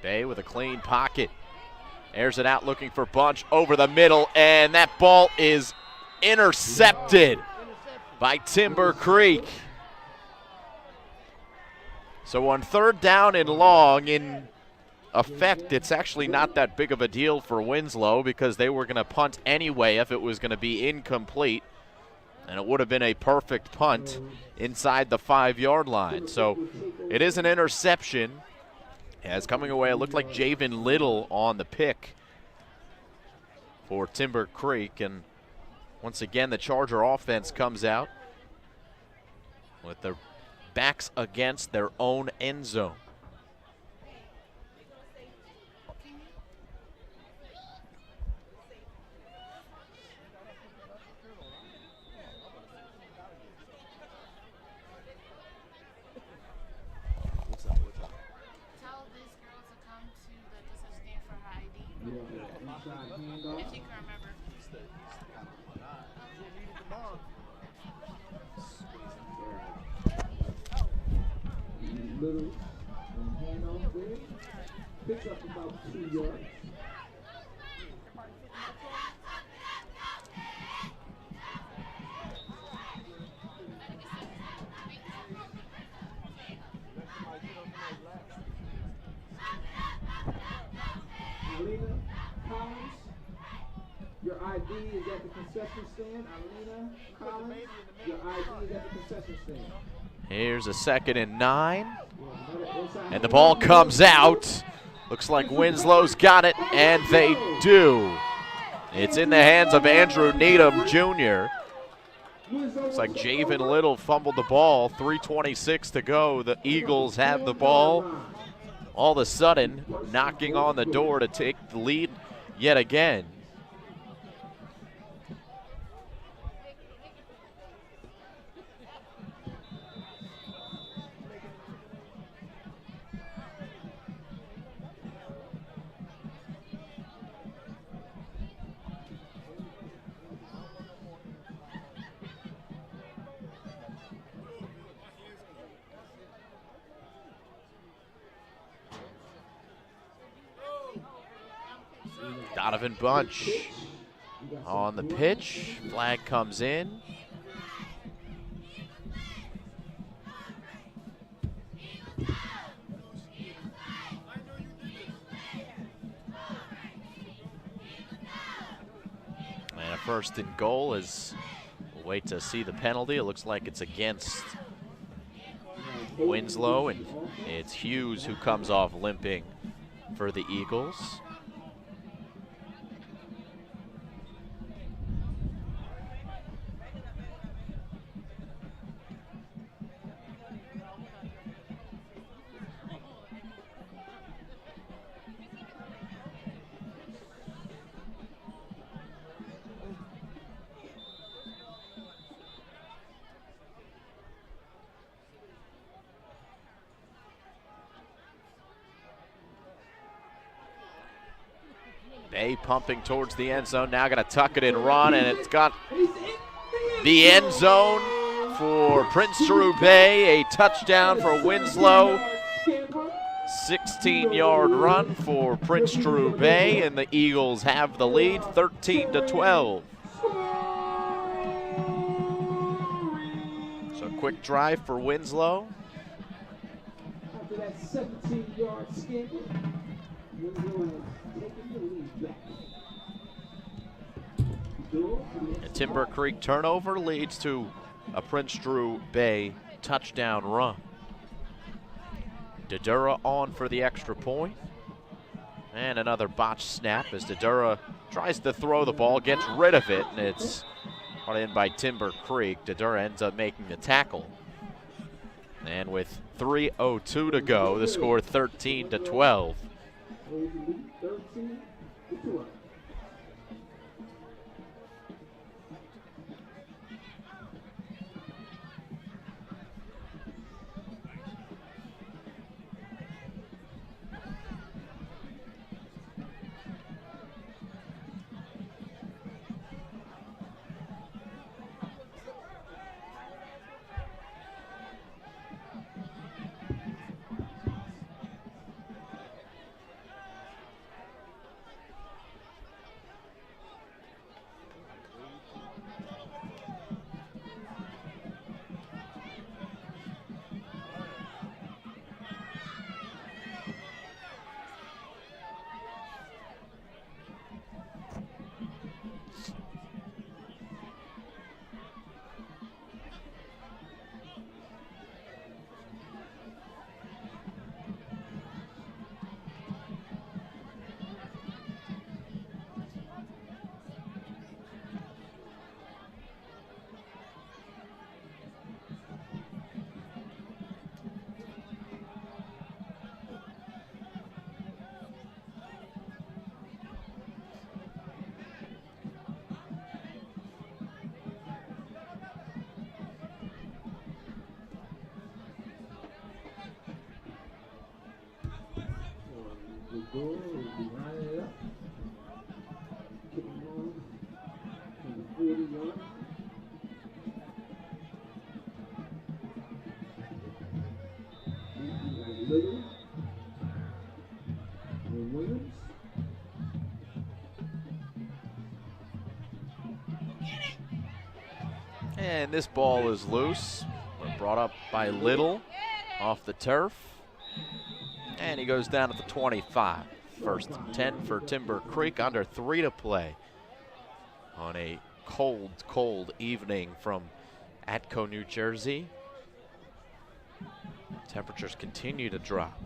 Bay with a clean pocket. Airs it out looking for Bunch over the middle, and that ball is intercepted by Timber Creek. So on 3rd down and long, in effect, it's actually not that big of a deal for Winslow because they were going to punt anyway if it was going to be incomplete. And it would have been a perfect punt inside the 5-yard line. So it is an interception. As coming away, it looked like Javen Little on the pick for Timber Creek. And once again, the Charger offense comes out with their backs against their own end zone. Little hand off there. Picks up about 2 yards. Alina Collins, your ID is at the concession stand. Alina Collins, your ID is at the concession stand. Here's a 2nd and 9. And the ball comes out. Looks like Winslow's got it, and they do. It's in the hands of Andrew Needham Jr. Looks like Javen Little fumbled the ball. 3:26 to go. The Eagles have the ball. All of a sudden, knocking on the door to take the lead yet again. Donovan Bunch on the pitch. Flag comes in. And a first and goal is, we'll wait to see the penalty. It looks like it's against Winslow, and it's Hughes who comes off limping for the Eagles. Bay pumping towards the end zone, now gonna tuck it and run, and it's got the end zone for Prince Drew Bay, a touchdown for Winslow. 16-yard run for Prince Drew Bay, and the Eagles have the lead, 13-12. So quick drive for Winslow. After that 17-yard scamper, Winslow has taken the lead back. A Timber Creek turnover leads to a Prince Drew Bay touchdown run. Dedura on for the extra point. And another botched snap as Dedura tries to throw the ball, gets rid of it, and it's brought in by Timber Creek. Dedura ends up making the tackle. And with 3:02 to go, the score 13-12. 13-12. The goal is behind it up. Kicking on from the 40-yard. Little. And Williams. And this ball is loose. Brought up by Little off the turf. And he goes down at the 25. First and 10 for Timber Creek, under 3 to play on a cold, cold evening from Atco, New Jersey. Temperatures continue to drop.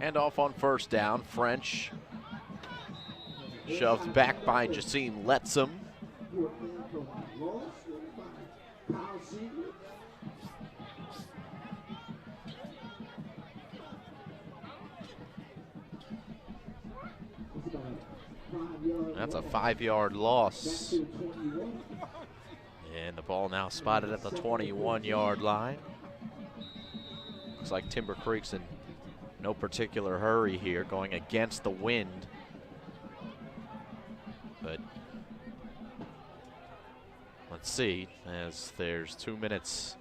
Handoff on first down. French shoved back by Jassim Letsom. That's a 5-yard loss. And the ball now spotted at the 21-yard line. Looks like Timber Creek's in no particular hurry here, going against the wind. But let's see, as there's 2 minutes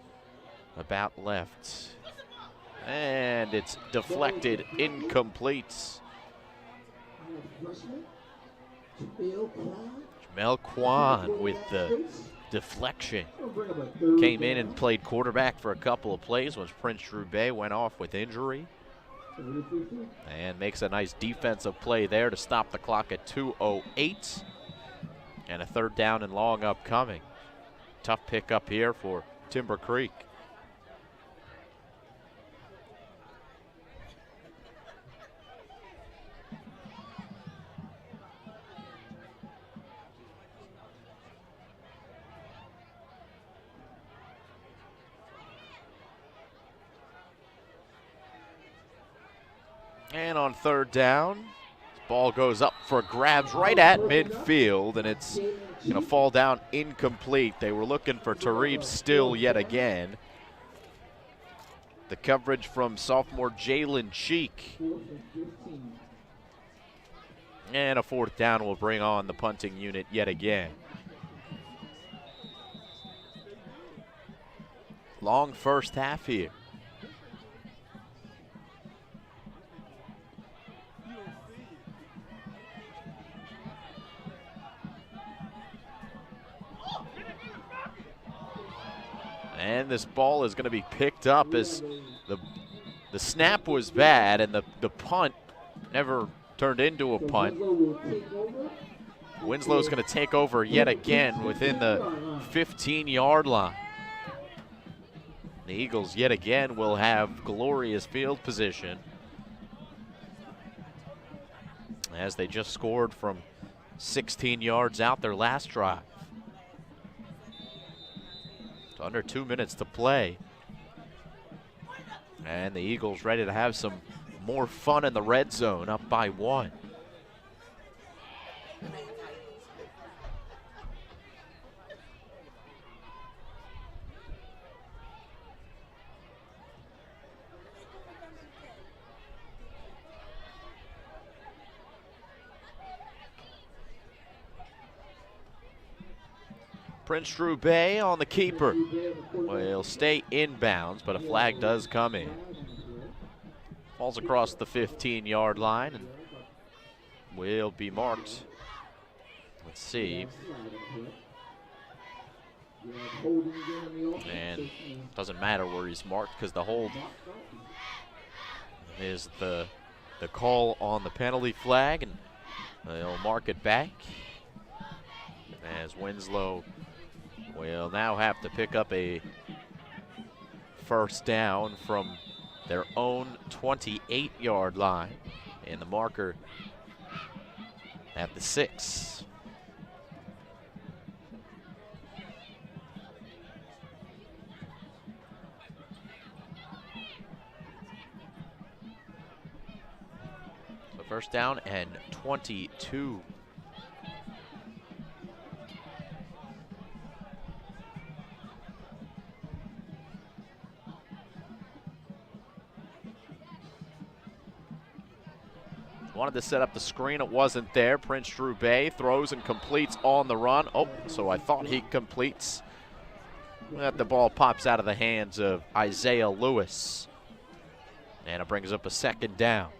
about left. And it's deflected, incomplete. Jamel Kwan with the deflection. Came in and played quarterback for a couple of plays once Prince Drew Bay went off with injury. And makes a nice defensive play there to stop the clock at 2:08. And a 3rd down and long upcoming. Tough pickup here for Timber Creek. And on 3rd down, ball goes up for grabs right at midfield, and it's going to fall down incomplete. They were looking for Tareeb Still yet again. The coverage from sophomore Jalen Cheek. And a 4th down will bring on the punting unit yet again. Long first half here. And this ball is going to be picked up as the snap was bad and the punt never turned into a punt. Winslow's going to take over yet again within the 15-yard line. The Eagles yet again will have glorious field position as they just scored from 16 yards out their last drive. Under 2 minutes to play. And the Eagles ready to have some more fun in the red zone, up by 1. Prince Drew Bay on the keeper. Well, he'll stay inbounds, but a flag does come in. Falls across the 15-yard line and will be marked. Let's see. And doesn't matter where he's marked because the hold is the call on the penalty flag, and they'll mark it back as Winslow will now have to pick up a 1st down from their own 28-yard line, and the marker at the 6. So 1st down and 22. Wanted to set up the screen, it wasn't there. Prince Drew Bay throws and completes on the run. Oh, so I thought he completes. But the ball pops out of the hands of Isaiah Lewis. And it brings up a 2nd down.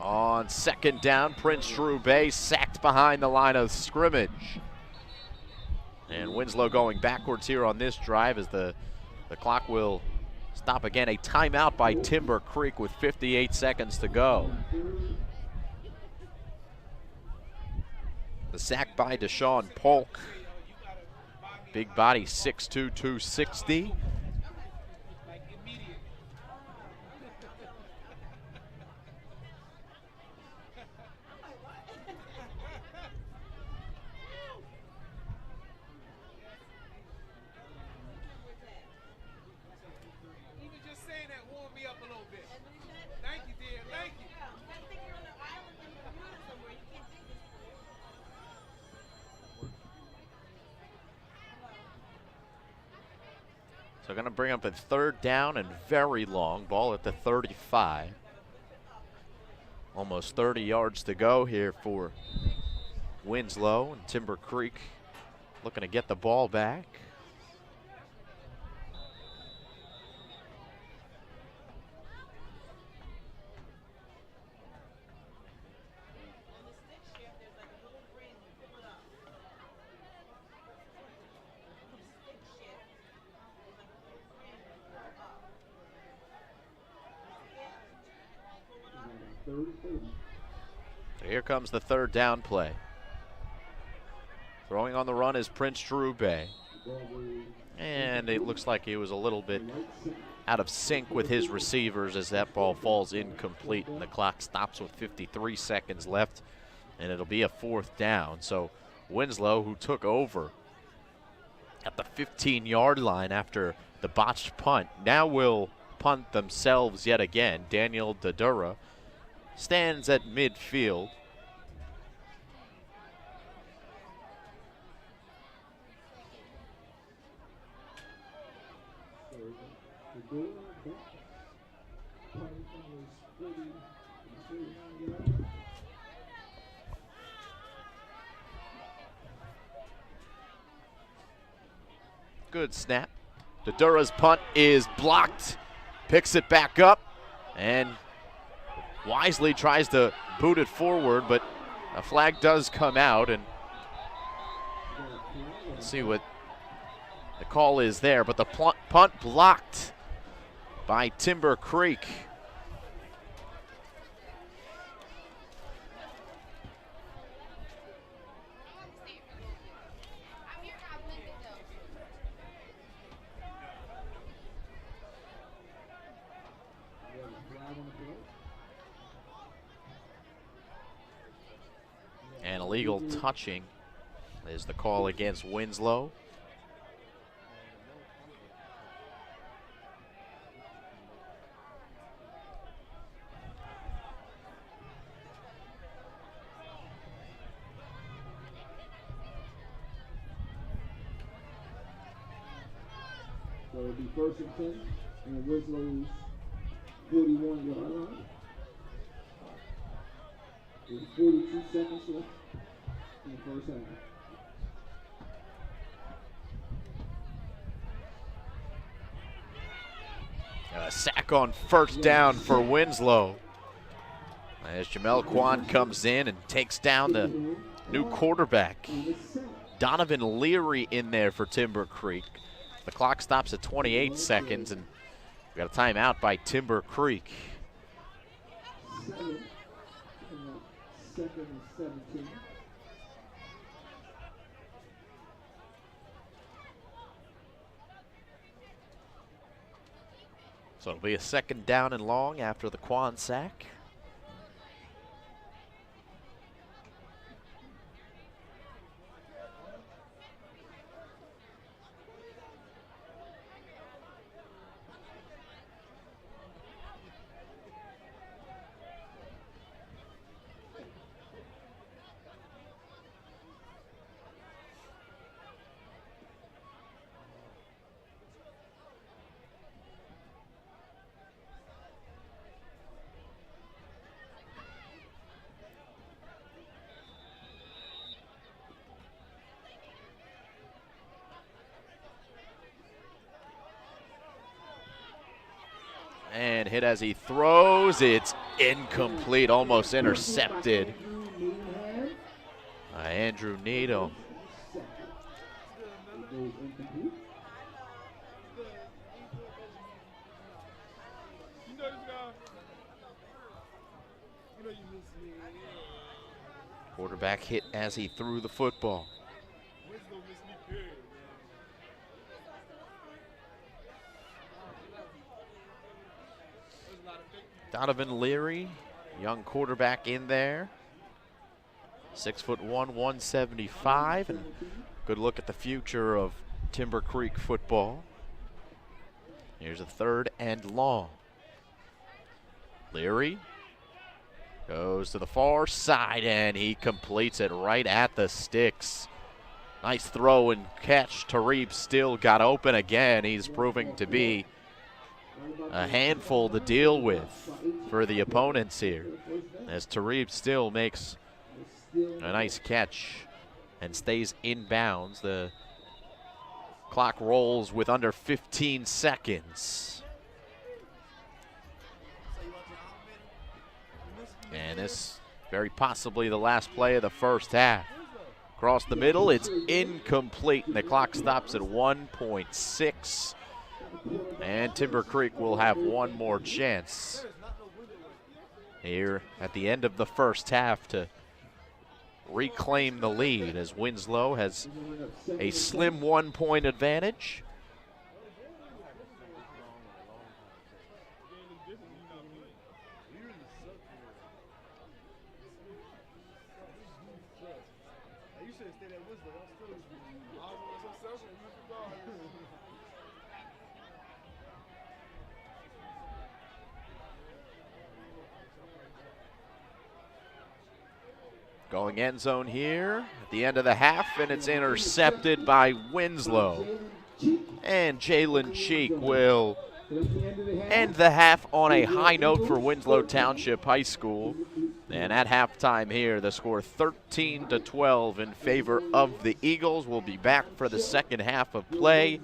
On second down, Prince Drew Bay sacked behind the line of scrimmage. And Winslow going backwards here on this drive as the clock will stop again. A timeout by Timber Creek with 58 seconds to go. The sack by Deshaun Polk. Big body, 6'2", 260. So going to bring up a third down and very long. Ball at the 35. Almost 30 yards to go here for Winslow, and Timber Creek looking to get the ball back. Here comes the third down play. Throwing on the run is Prince Drew Bay. And it looks like he was a little bit out of sync with his receivers as that ball falls incomplete and the clock stops with 53 seconds left, and it'll be a fourth down. So Winslow, who took over at the 15-yard line after the botched punt, now will punt themselves yet again. Daniel Dadura stands at midfield. Good snap. Dadura's punt is blocked. Picks it back up and wisely tries to boot it forward, but a flag does come out, and let's see what the call is there. But the punt blocked by Timber Creek. And illegal touching is the call against Winslow. So it'll be 1st and 10, and Winslow's 41-yard line. With 42 seconds left in the first half. A sack on first down for Winslow. As Jamel Kwan comes in and takes down the new quarterback. Donovan Leary in there for Timber Creek. The clock stops at 28 seconds, and we got a timeout by Timber Creek. 2nd and 17. So it'll be a second down and long after the Quan sack. And hit as he throws. It's Incomplete, almost intercepted by Andrew Needle. Quarterback hit as he threw the football. Donovan Leary, young quarterback in there. 6'1", 175, and good look at the future of Timber Creek football. Here's a 3rd and long. Leary goes to the far side, and he completes it right at the sticks. Nice throw and catch. Tareeb still got open again. He's proving to be a handful to deal with for the opponents here, as Tareeb still makes a nice catch and stays in bounds. The clock rolls with under 15 seconds. And this very possibly the last play of the first half. Across the middle, it's incomplete, and the clock stops at 1.6. And Timber Creek will have one more chance here at the end of the first half to reclaim the lead, as Winslow has a slim 1-point advantage. Going end zone here at the end of the half, and it's intercepted by Winslow. And Jalen Cheek will end the half on a high note for Winslow Township High School. And at halftime here, the score 13-12 in favor of the Eagles. We'll be back for the second half of play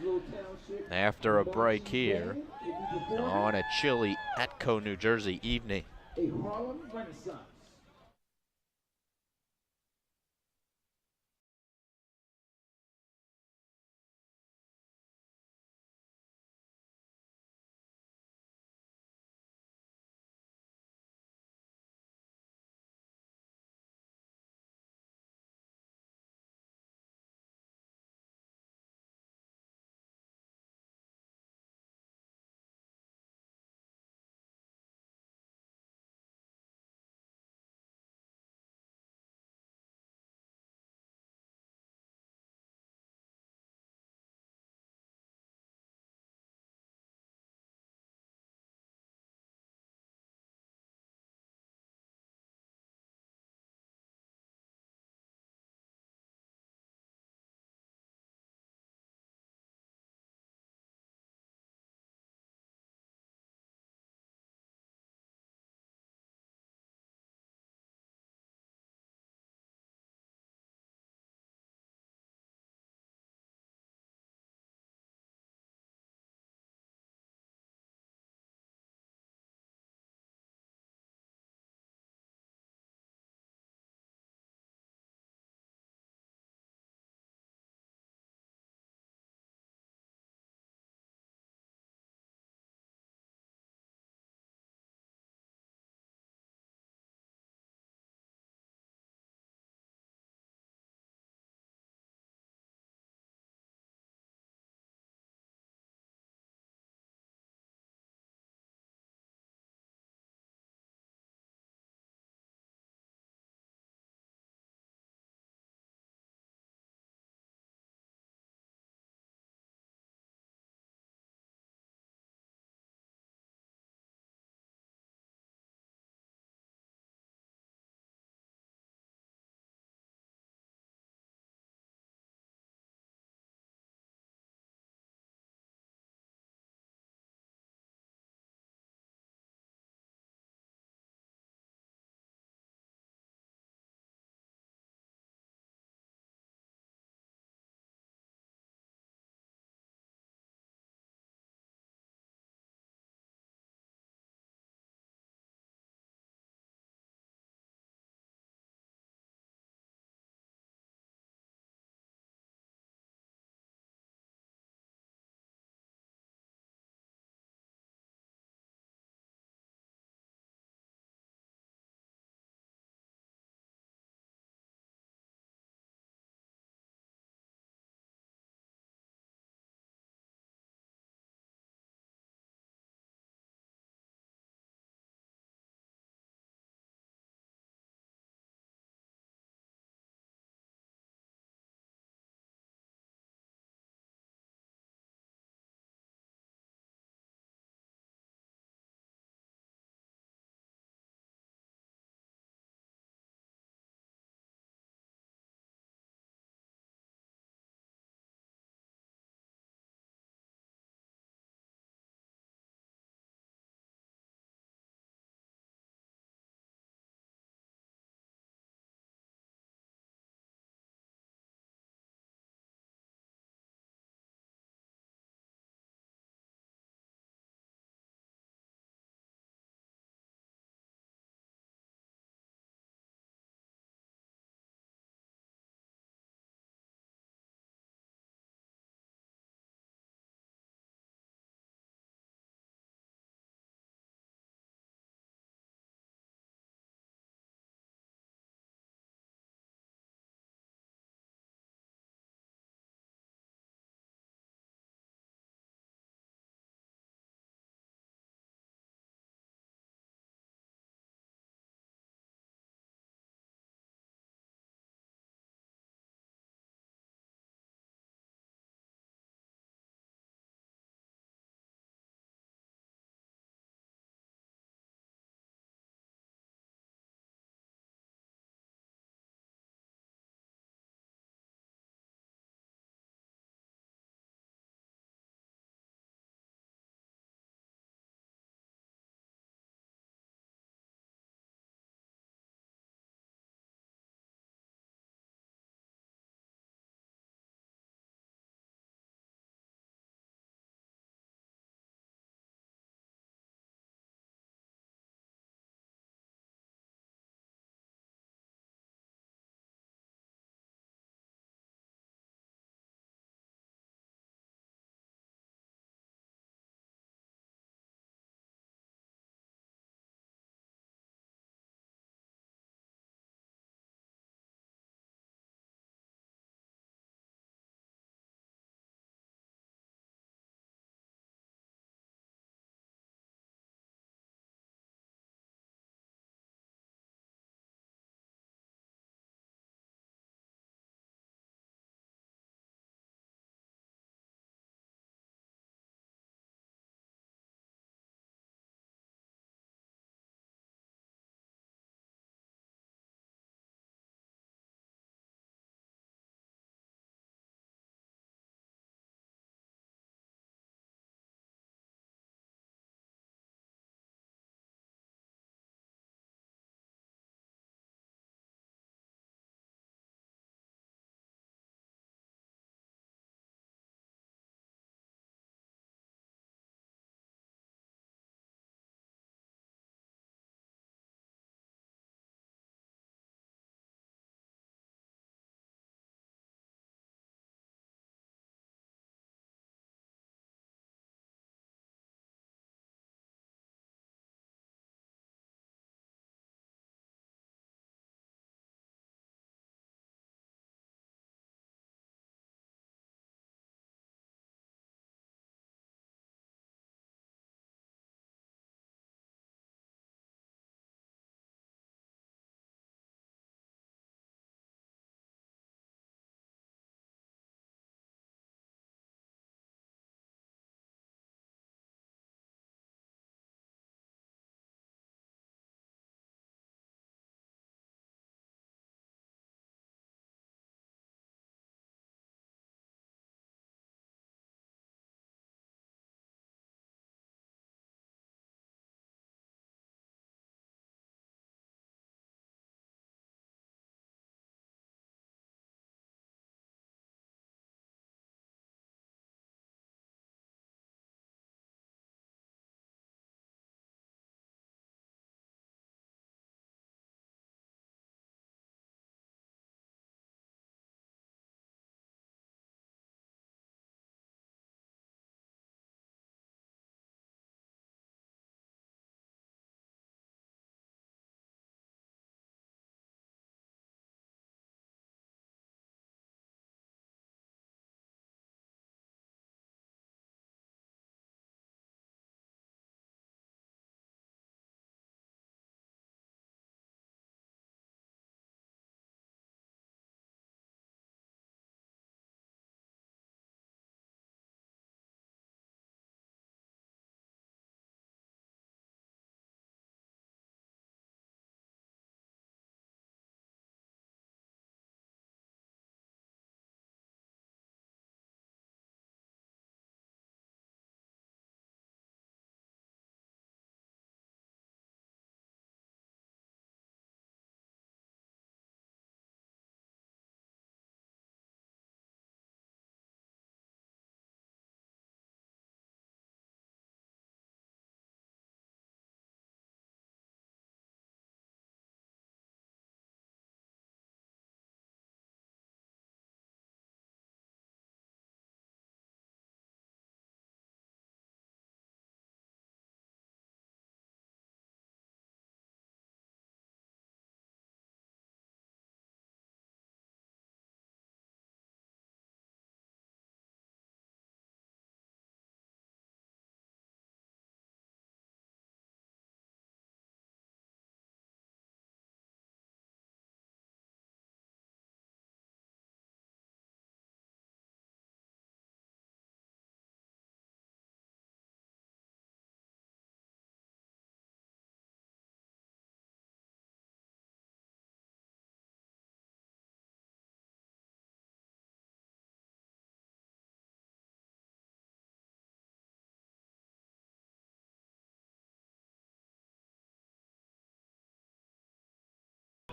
after a break here on a chilly Atco, New Jersey evening.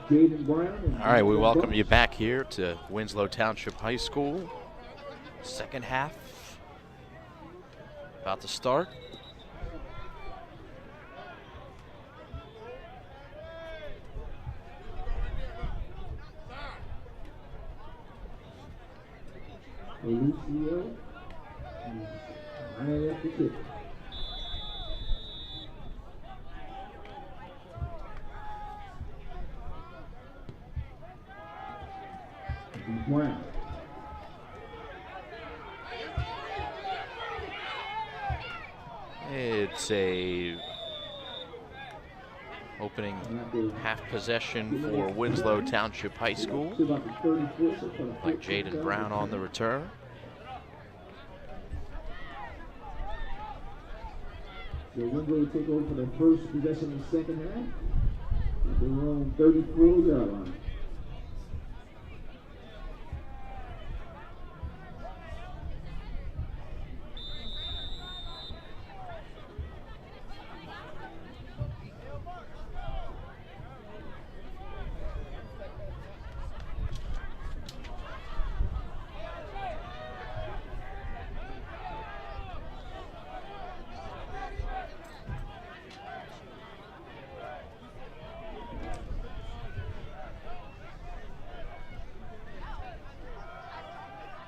Jaden Brown. All right, we welcome you back here to Winslow Township High School. Second half about to start. Lucio. Right after kick. Brown. It's a opening half possession for Winslow Township High School. Like Jaden Brown on the return. So Winslow will take over for the first possession in the second half. At their own 34-yard line.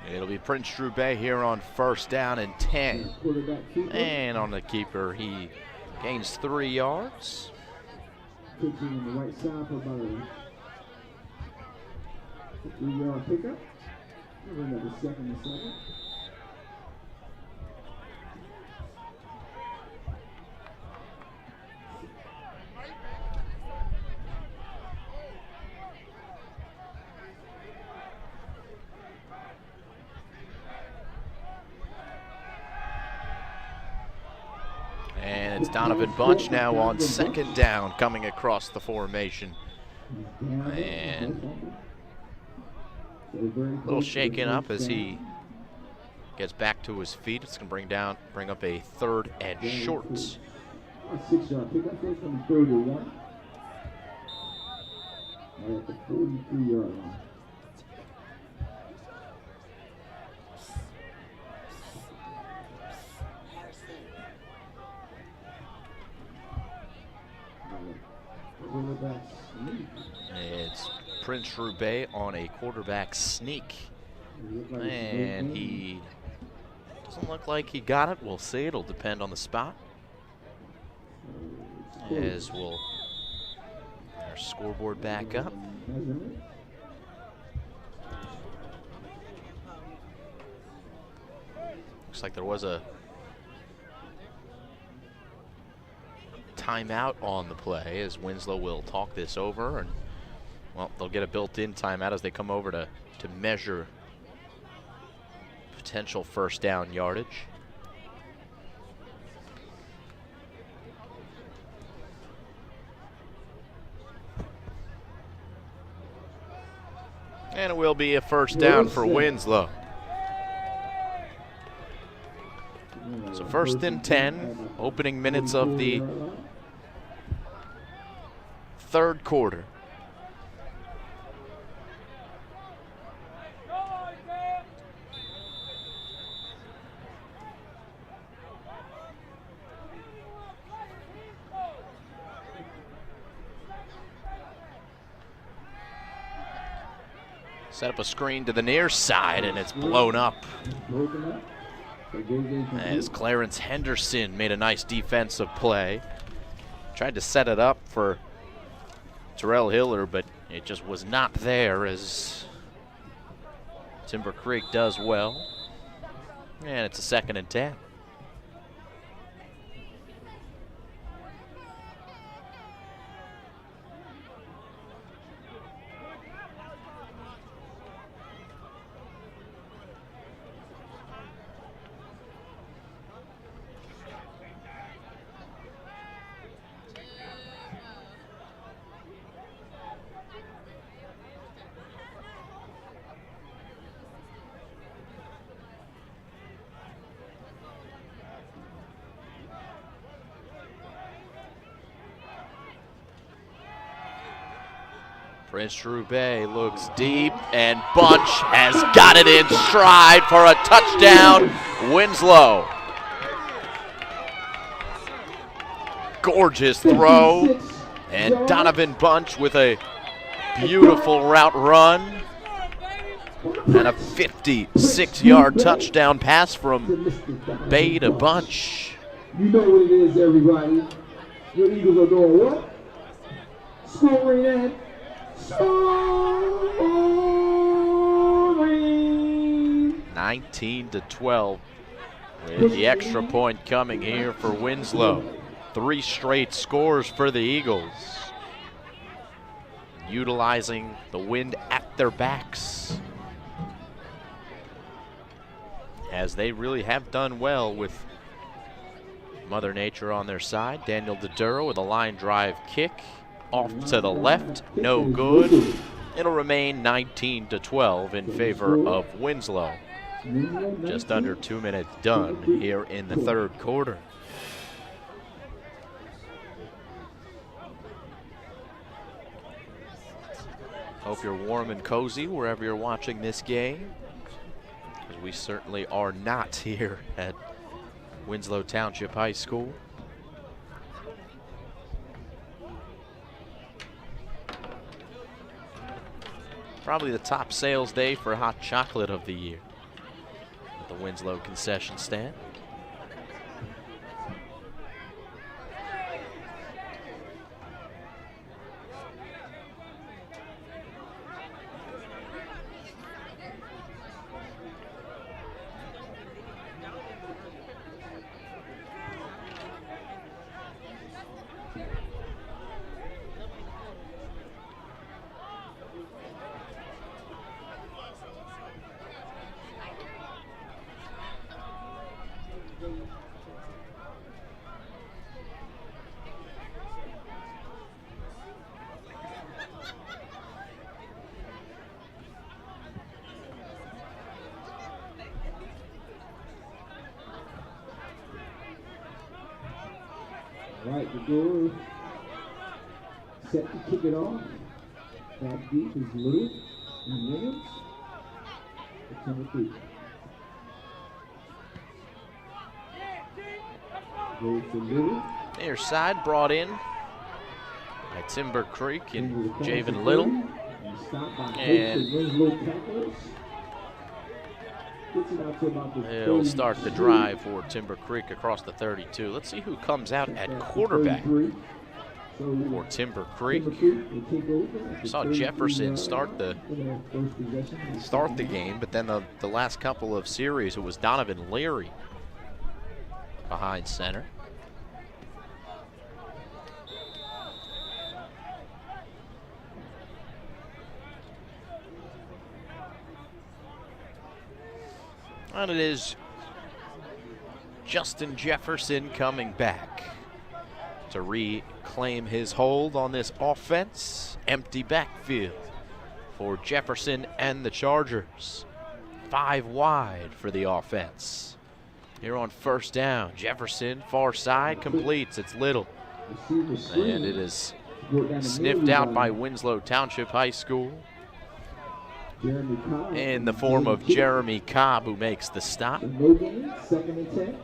It'll be Prince Drew Bay here on first down and 10. And on the keeper, he gains 3 yards. Pitching on the right side for about a 3-yard pickup. We'll bring up the second and 7. And it's Donovan Bunch now on second down coming across the formation. And a little shaken up as he gets back to his feet. It's going to bring up a 3rd and short. 6-yard pickup first on the 31. Right at the 43-yard line. It's Prince Drew Bay on a quarterback sneak. And he doesn't look like he got it. We'll see. It'll depend on the spot. As we'll our scoreboard back up. Looks like there was a timeout on the play, as Winslow will talk this over, and well, they'll get a built-in timeout as they come over to measure potential first down yardage. And it will be a first down for Winslow. So 1st and 10, opening minutes of the 3rd quarter. Set up a screen to the near side, and it's blown up. As Clarence Henderson made a nice defensive play. Tried to set it up for Terrell Hiller, but it just was not there, as Timber Creek does well. And it's a 2nd and 10. Prince Roubaix looks deep, and Bunch has got it in stride for a touchdown. Winslow. Gorgeous throw, and Donovan Bunch with a beautiful route run and a 56-yard touchdown pass from Bay to Bunch. You know what it is, everybody. Your Eagles are doing what? Scoring and scoring. 19-12 with the extra point coming here for Winslow. 3 straight scores for the Eagles, utilizing the wind at their backs, as they really have done well with Mother Nature on their side. Daniel DeDuro with a line drive kick off to the left, no good. It'll remain 19-12 in favor of Winslow. Just under 2 minutes done here in the third quarter. Hope you're warm and cozy wherever you're watching this game, because we certainly are not here at Winslow Township High School. Probably the top sales day for hot chocolate of the year at the Winslow concession stand. Right, the door set to kick it off. Back deep is Little and Williams. Number 3. Goes to Little. Near side brought in by Timber Creek and Javen Little. And he'll start the drive for Timber Creek across the 32. Let's see who comes out at quarterback for Timber Creek. We saw Jefferson start the game, but then the last couple of series it was Donovan Leary behind center. And it is Justin Jefferson coming back to reclaim his hold on this offense. Empty backfield for Jefferson and the Chargers. 5 wide for the offense. Here on first down, Jefferson far side completes. It's Little. And it is sniffed out by Winslow Township High School in the form of Jeremy Cobb, who makes the stop. No gain, 2nd and 10.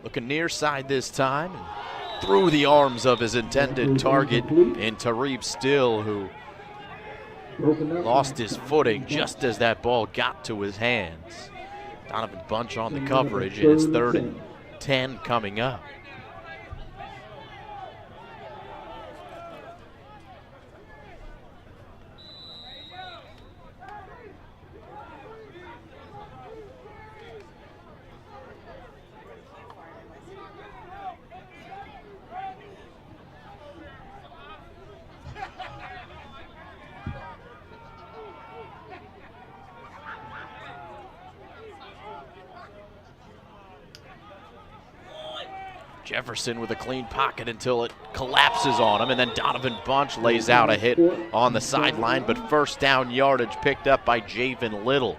Looking near side this time, and through the arms of his intended target in Tareeb Still, who lost his footing just as that ball got to his hands. Donovan Bunch on the coverage, and it's 3rd and 10 coming up. Jefferson with a clean pocket until it collapses on him, and then Donovan Bunch lays out a hit on the sideline, but first down yardage picked up by Javen Little.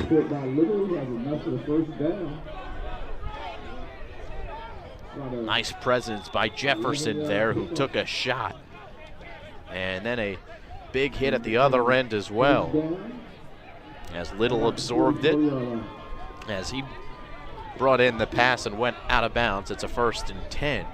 Hit by Little, he has enough for the first down. Nice presence by Jefferson there, who took a shot. And then a big hit at the other end as well, as Little absorbed it. As he brought in the pass and went out of bounds, it's a 1st and 10.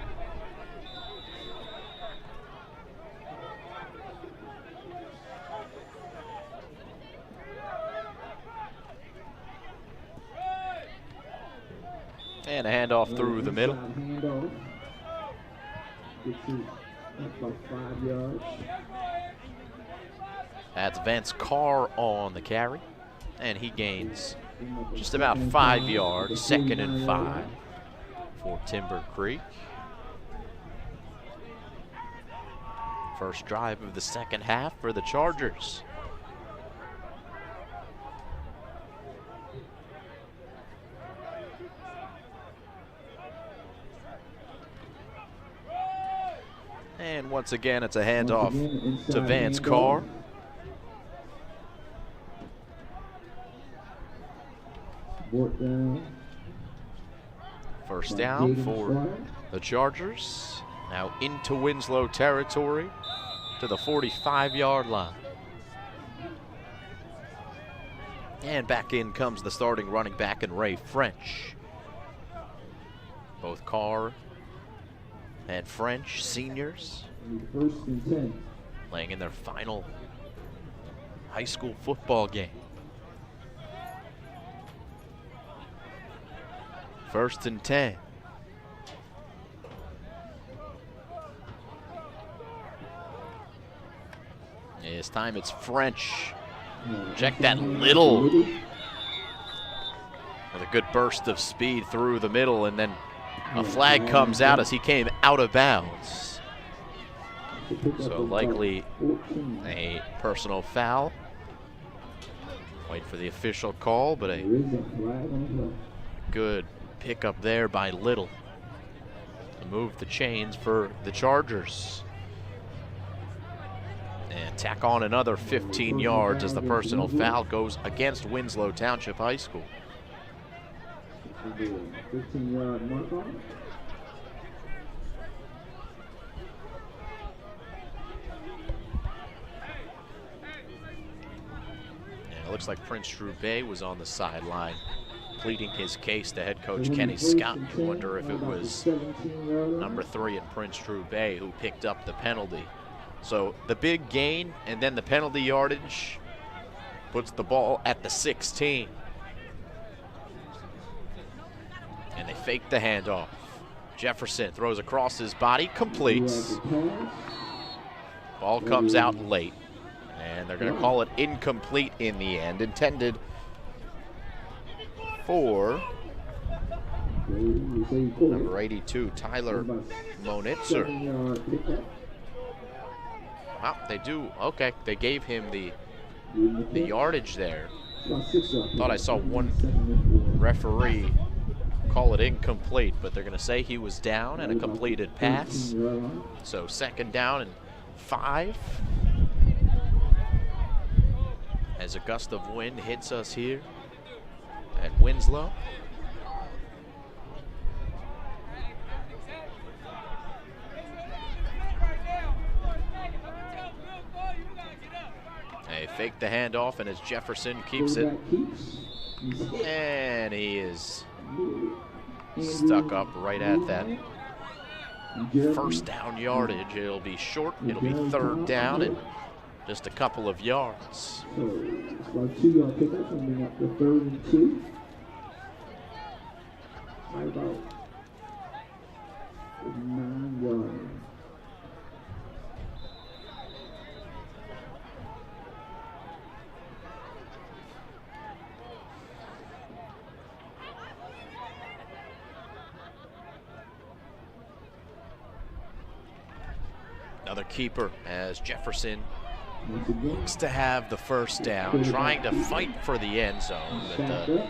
And a handoff through the middle. Handoff. Gets you about 5 yards. That's Vance Carr on the carry, and he gains just about 5 yards, 2nd and 5 for Timber Creek. First drive of the second half for the Chargers. And once again, it's a handoff to Vance Carr. First down for the Chargers. Now into Winslow territory to the 45-yard line. And back in comes the starting running back and Ray French. Both Carr and French, seniors, 1st and 10. playing in their final high school football game. 1st and 10. This time it's French. Check that Little. With a good burst of speed through the middle, and then a flag comes out as he came out of bounds. So likely a personal foul. Wait for the official call, but a good pickup there by Little to move the chains for the Chargers. And tack on another 15 yards as the personal foul goes against Winslow Township High School. 15-yard mark on it. And it looks like Prince Drew Bay was on the sideline pleading his case to head coach Kenny Scott. You wonder if it was number 3 in Prince Drew Bay who picked up the penalty. So the big gain and then the penalty yardage puts the ball at the 16. And they fake the handoff. Jefferson throws across his body, completes. Ball comes out late, and they're going to call it incomplete in the end. Intended for number 82, Tyler Monitzer. Wow, they do. Okay, they gave him the yardage there. Thought I saw one referee call it incomplete, but they're going to say he was down and a completed pass. So 2nd down and 5. As a gust of wind hits us here at Winslow. They fake the handoff, and as Jefferson keeps it, and he is stuck up right at that first down yardage. It'll be short. It'll be 3rd down and just a couple of yards. So it's about 2-yard pickup coming up to 3rd and 2. Right about 9 yards. Another keeper as Jefferson looks to have the first down, trying to fight for the end zone, but the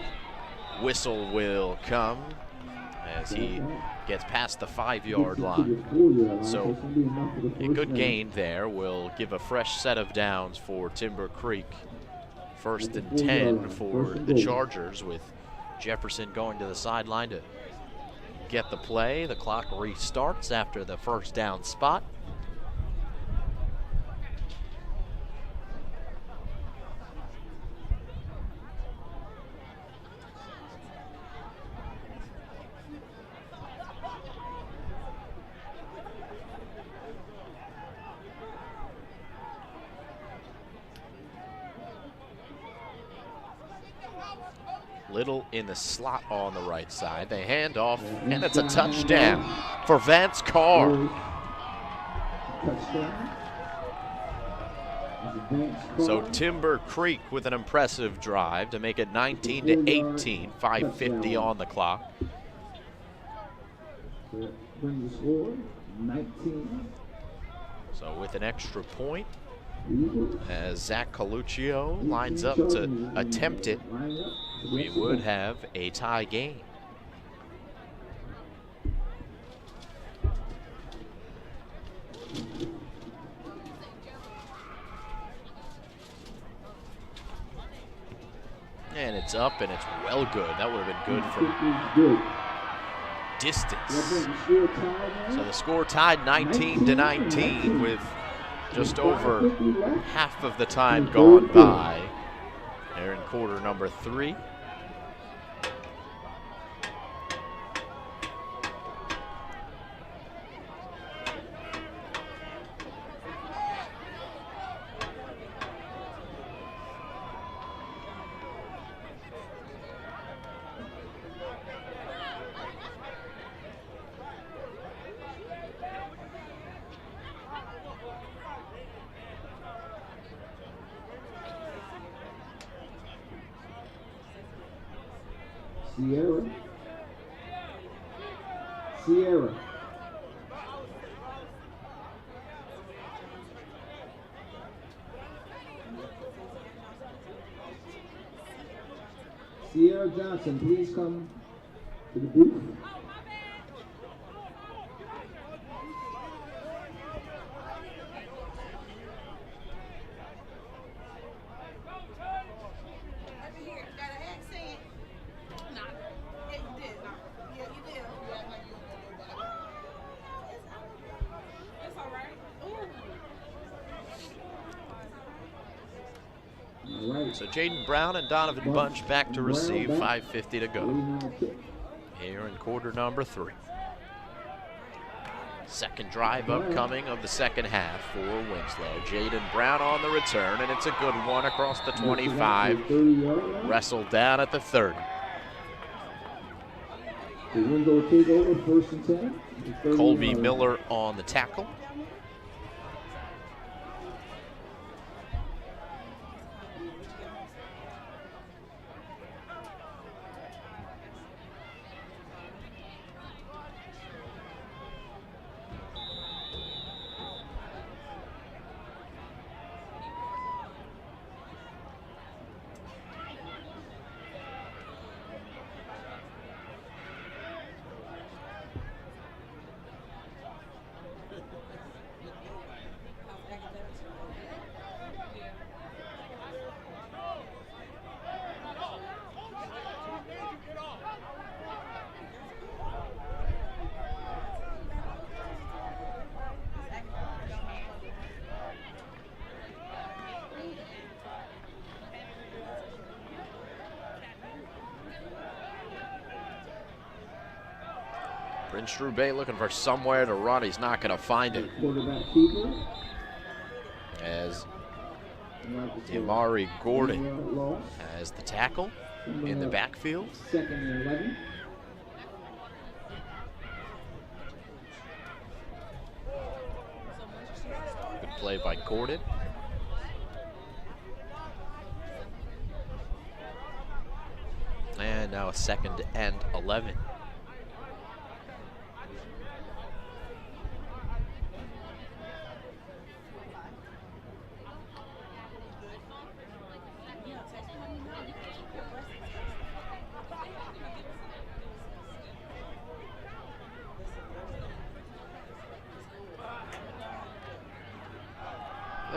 whistle will come as he gets past the 5-yard line. So a good gain there will give a fresh set of downs for Timber Creek. 1st and 10 for the Chargers, with Jefferson going to the sideline to get the play. The clock restarts after the first down spot. Little in the slot on the right side. They hand off, and it's a touchdown for Vance Carr. So Timber Creek with an impressive drive to make it 19-18, 5:50 on the clock. So with an extra point, as Zach Coluccio lines up to attempt it, we would have a tie game. And it's up, and it's well good. That would have been good from distance. So the score tied 19-19 with just over half of the time gone by. They're in quarter number 3. Sierra. Sierra Johnson, please come to the booth. So Jaden Brown and Donovan Bunch back to receive, 5:50 to go here in quarter number 3. Second drive upcoming of the second half for Winslow. Jaden Brown on the return, and it's a good one across the 25, wrestled down at the 30. Colby Miller on the tackle. Prince Drew Bay looking for somewhere to run. He's not going to find it. As Amari Gordon has the tackle in the backfield. Second and 11. Good play by Gordon. And now a second and 11.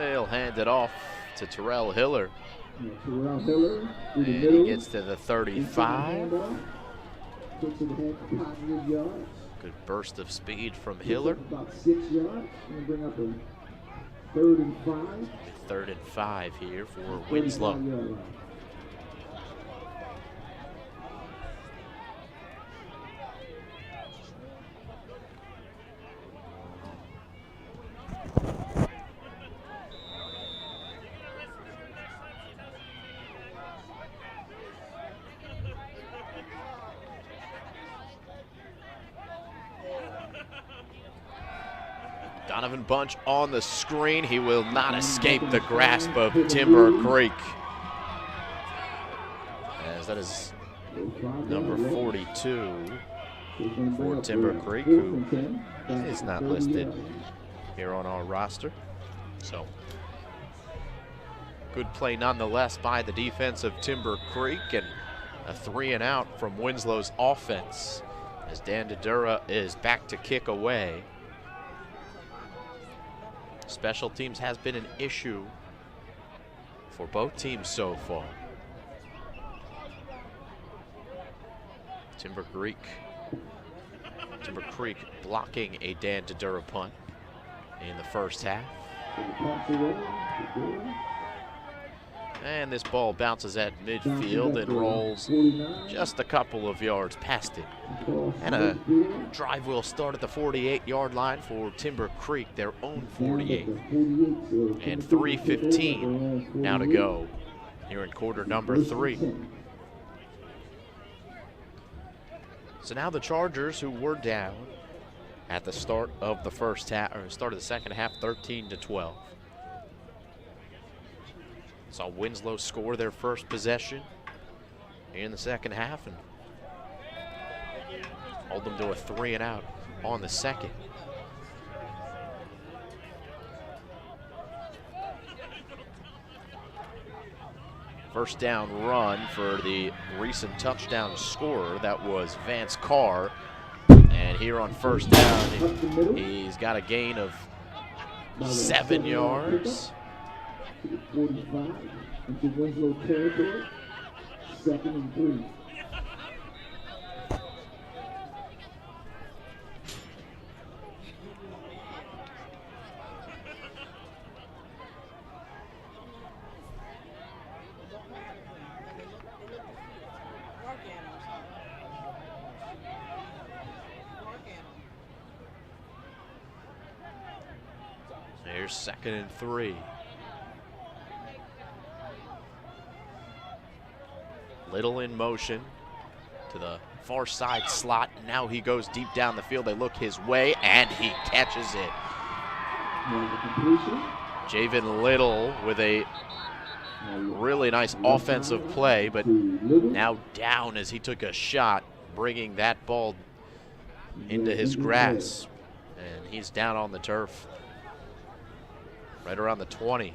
They'll hand it off to Terrell Hiller. Terrell Hiller through the And middle. he gets to the 35. Puts it ahead for positive yards. Good burst of speed from Picks Hiller. up about 6 yards. Gonna bring up a 3rd and 5. 3rd and 5 here for 35 Winslow. yard line. Donovan Bunch on the screen. He will not escape the grasp of Timber Creek. As that is number 42 for Timber Creek, who is not listed here on our roster. So, good play nonetheless by the defense of Timber Creek, and a 3 and out from Winslow's offense as Dan Dodura is back to kick away. Special teams has been an issue for both teams so far. Timber Creek blocking a Dan Dodura punt in the first half. And this ball bounces at midfield and rolls just a couple of yards past it. And a drive will start at the 48-yard line for Timber Creek, their own 48. And 3:15 now to go here in quarter number 3. So now the Chargers, who were down at the start of the first half, or start of the second half, 13-12. Saw Winslow score their first possession in the second half and hold them to a 3 and out on the second. First down run for the recent touchdown scorer. That was Vance Carr. And here on first down, he's got a gain of 7 yards. 45 into Winslow territory. 2nd and 3. Here's 2nd and 3. Little in motion to the far side slot. Now he goes deep down the field. They look his way, and he catches it. Javen Little with a really nice offensive play, but now down as he took a shot, bringing that ball into his grasp. And he's down on the turf, right around the 20.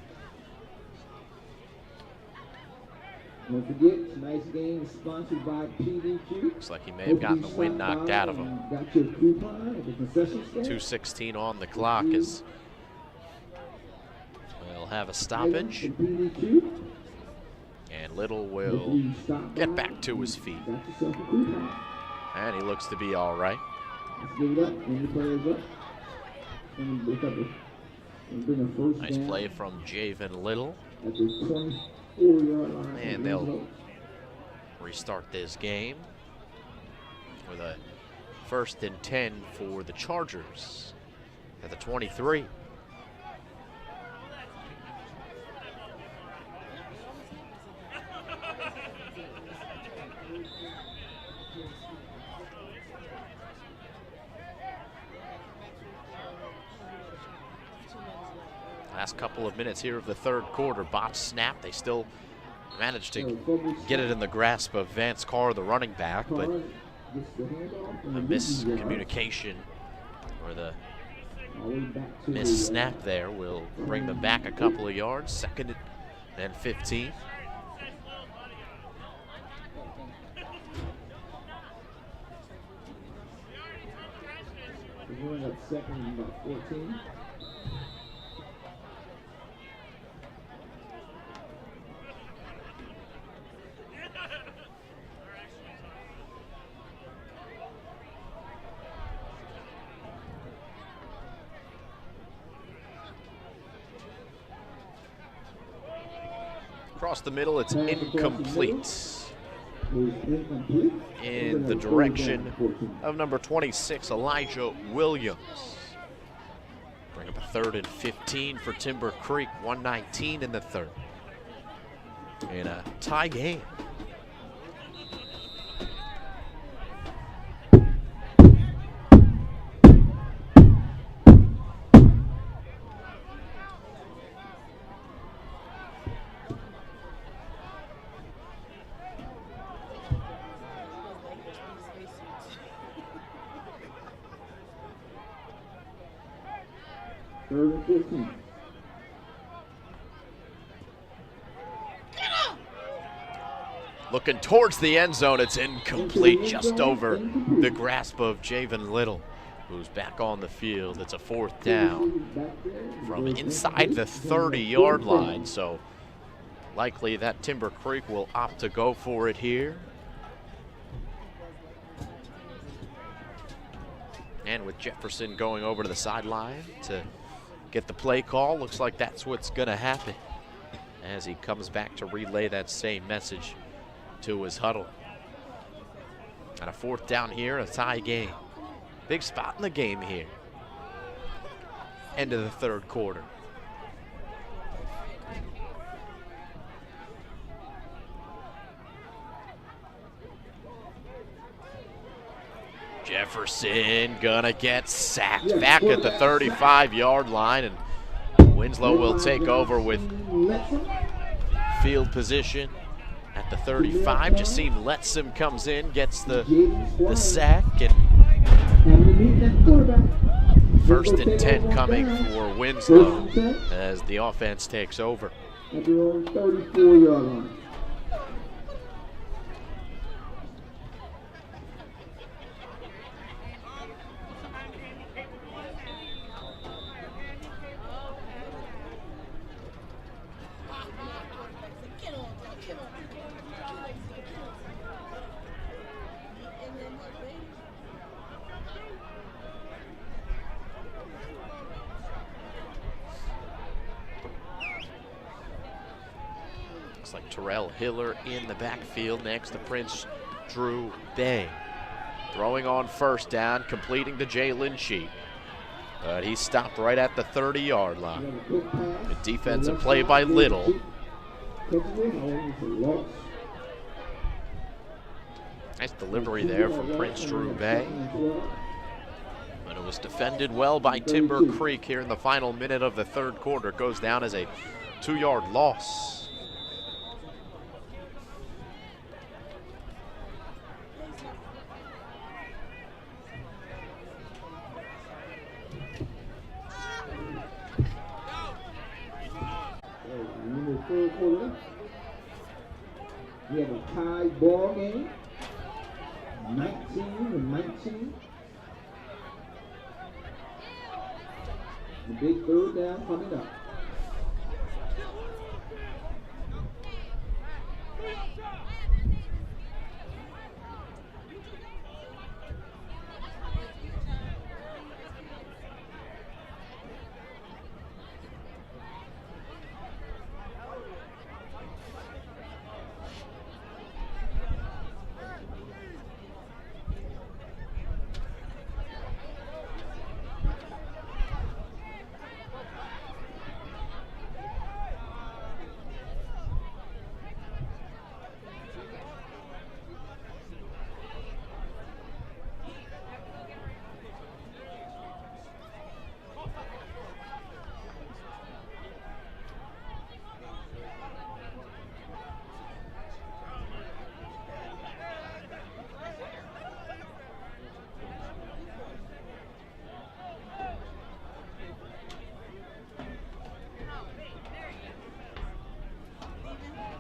Don't forget, tonight's game is sponsored by PDQ. Looks like he may have gotten the wind knocked out of him. Got your coupon at the concession stand. 2:16 on the clock as we'll have a stoppage. And Little will get back to his feet. And he looks to be all right. Let's give it up. When the player's up. And look up and bring a first Nice down play from Javen Little. at the 24-yard line. And they'll restart this game with a 1st and 10 for the Chargers at the 23. Last couple of minutes here of the third quarter. Botch snap. They still managed to get it in the grasp of Vance Carr, the running back, but a miscommunication or the missed snap there will bring them back a couple of yards. 2nd and 15. We're going up 2nd and about 14. Across the middle, it's incomplete. Is incomplete. In the direction of number 26, Elijah Williams. Bring up a 3rd and 15 for Timber Creek, 1:19 in the third. In a tie game. Third and 15. Looking towards the end zone, it's incomplete, just over the grasp of Javen Little, who's back on the field. It's a 4th down from inside the 30-yard line, so likely that Timber Creek will opt to go for it here. And with Jefferson going over to the sideline to get the play call, looks like that's what's going to happen as he comes back to relay that same message to his huddle. And a 4th down here, a tie game. Big spot in the game here. End of the third quarter. Jefferson gonna get sacked back at the 35-yard line, and Winslow will take over with field position at the 35. Jassim Letsom comes in, gets the sack, and 1st and 10 coming for Winslow as the offense takes over. At your own 34-yard line. Looks like Terrell Hiller in the backfield next to Prince Drew Bay. Throwing on 1st down, completing to Jalen Sheep. But he stopped right at the 30-yard line. Good defensive play by Little. Nice delivery there from Prince Drew Bay. But it was defended well by Timber Creek here in the final minute of the third quarter. It goes down as a 2-yard loss. Third quarter. We have a tie ball game. 19-19. The big 3rd down coming up.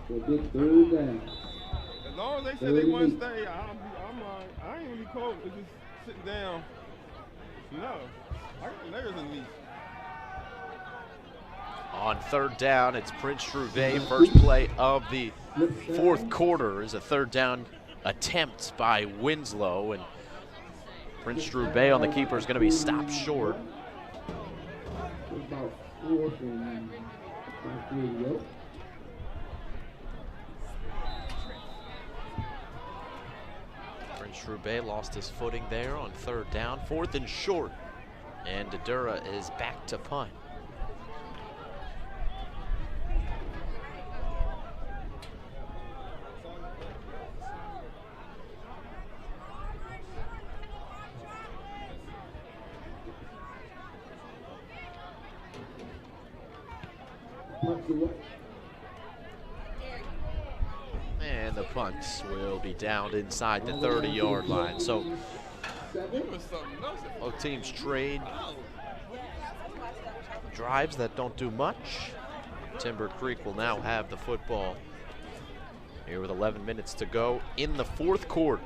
The big 3rd down. As long as they say they want to stay, I ain't really cold. It's just sitting down. No, I got layers in these. On 3rd down, it's Prince Drew Bay. First play of the 4th quarter is a 3rd down attempt by Winslow, and Prince Drew Bay on the keeper is going to be stopped short. About 4th and 3 to go. Trubay lost his footing there on 3rd down. 4th and short. And Dedura is back to punt. And the punts will be downed inside the 30-yard line. So both teams trade drives that don't do much. Timber Creek will now have the football here with 11 minutes to go in the 4th quarter.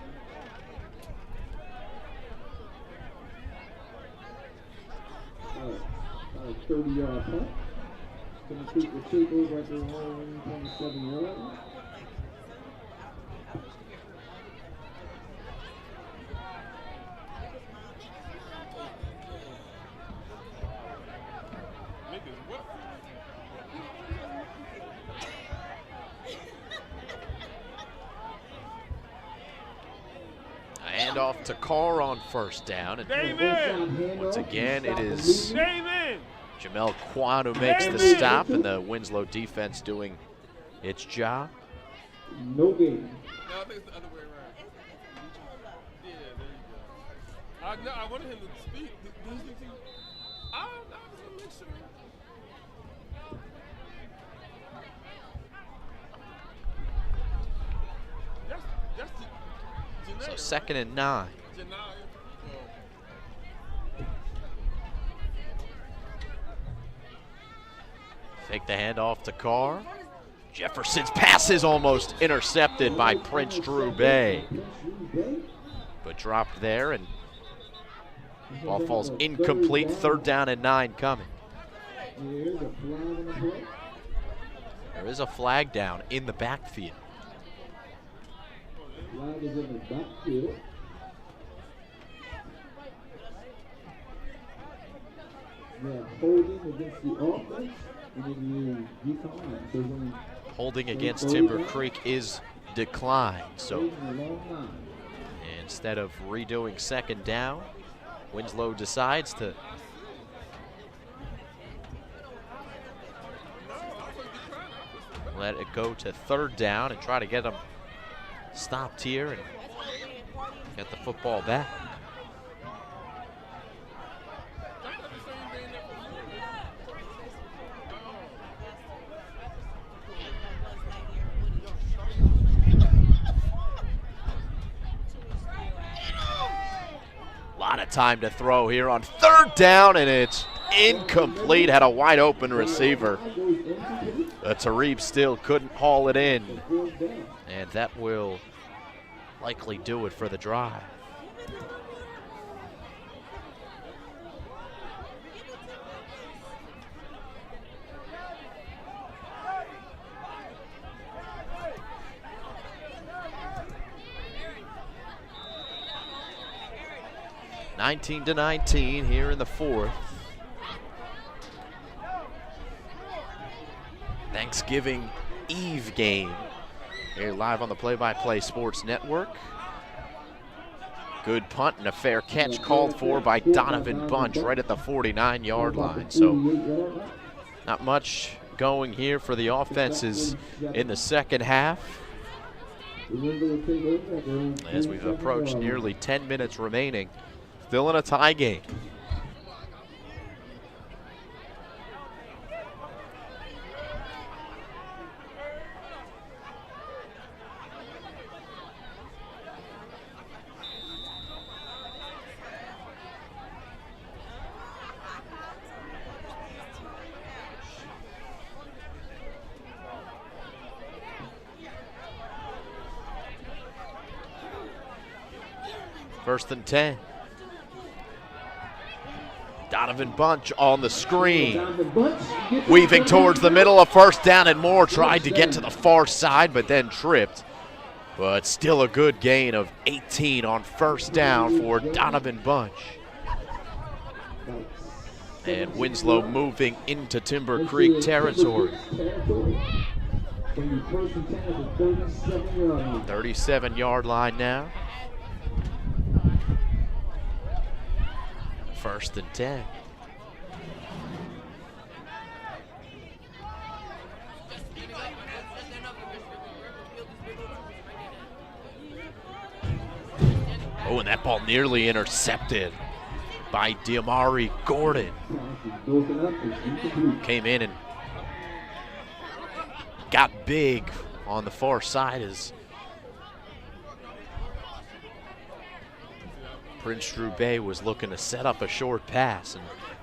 All right, 30-yard punt. Going to keep the Eagles at their own 27-yard. Handoff to Carr on 1st down. And once again, it is Jamel Kwan who makes the stop, and the Winslow defense doing its job. No game. No, I think it's the other way around. Yeah, there you go. I wanted him to speak. Did he speak to you? I just want to make sure. So 2nd and 9. Fake the handoff to Carr. Jefferson's pass is almost intercepted by Prince Trubay, but dropped there, and ball falls incomplete. 3rd down and 9 coming. There is a flag down in the backfield. Flag is in the backfield. Yeah, holding against the offense. Holding against Timber Creek is declined. So instead of redoing 2nd down, Winslow decides to let it go to 3rd down and try to get them stopped here and get the football back. A lot of time to throw here on 3rd down, and it's incomplete. Had a wide open receiver. Tariq still couldn't haul it in, and that will likely do it for the drive. (19-19) here in the 4th. Thanksgiving Eve game here live on the Play-by-Play Sports Network. Good punt and a fair catch called for by Donovan Bunch right at the 49-yard line. So not much going here for the offenses in the 2nd half, as we've approached nearly 10 minutes remaining. Still in a tie game. First and 10. Donovan Bunch on the screen. Weaving towards the middle of 1st down and more. Tried to get to the far side, but then tripped. But still a good gain of 18 on 1st down for Donovan Bunch. And Winslow moving into Timber Creek territory. 37-yard line now. 1st and 10. Oh, and that ball nearly intercepted by Diamari Gordon. Came in and got big on the far side as Prince Drew Bay was looking to set up a short pass, and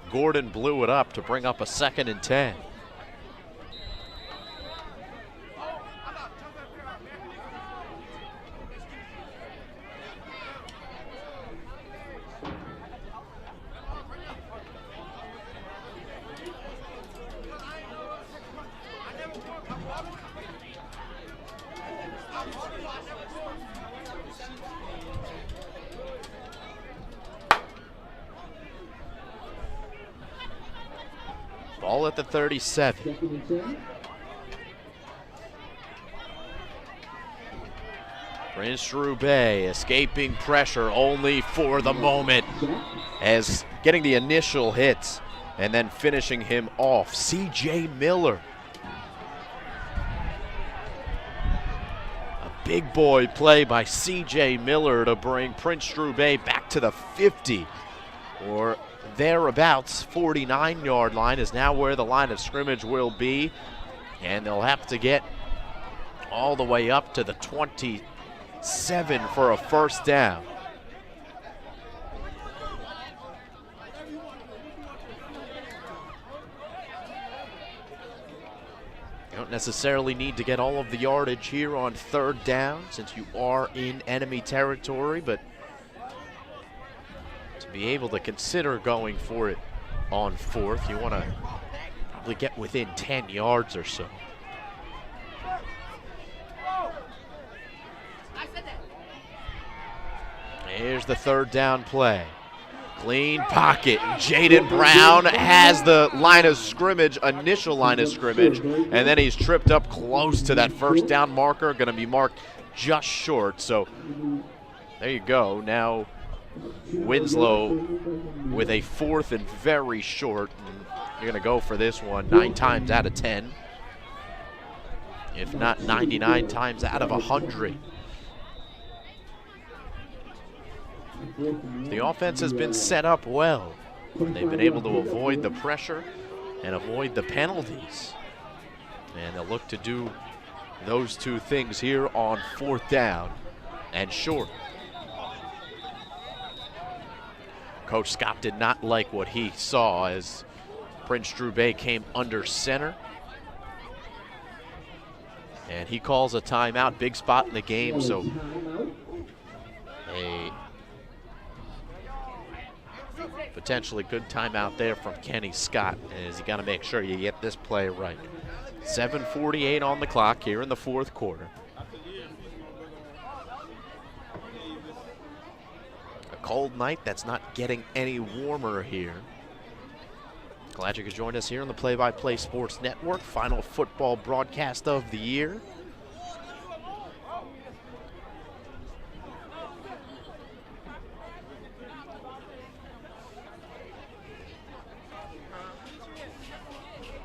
Gordon blew it up to bring up a 2nd and 10. Ball at the 37. Prince Drew Bay escaping pressure only for the moment, as getting the initial hits and then finishing him off, C.J. Miller. A big boy play by C.J. Miller to bring Prince Drew Bay back to the 50, or thereabouts. 49-yard line is now where the line of scrimmage will be, and they'll have to get all the way up to the 27 for a 1st down. You don't necessarily need to get all of the yardage here on 3rd down since you are in enemy territory, but to be able to consider going for it on 4th, you want to probably get within 10 yards or so. Here's the 3rd down play. Clean pocket. Jaden Brown has the line of scrimmage, initial line of scrimmage, and then he's tripped up close to that 1st down marker, going to be marked just short. So there you go. Now Winslow with a 4th and very short. And you're going to go for this one 9 times out of 10, if not 99 times out of 100. The offense has been set up well. They've been able to avoid the pressure and avoid the penalties. And they'll look to do those 2 things here on 4th down and short. Coach Scott did not like what he saw as Prince Drew Bay came under center. And he calls a timeout, big spot in the game, so a potentially good timeout there from Kenny Scott, as you got to make sure you get this play right. 7:48 on the clock here in the 4th quarter. A cold night that's not getting any warmer here. Glad you could join us here on the Play-by-Play Sports Network, final football broadcast of the year.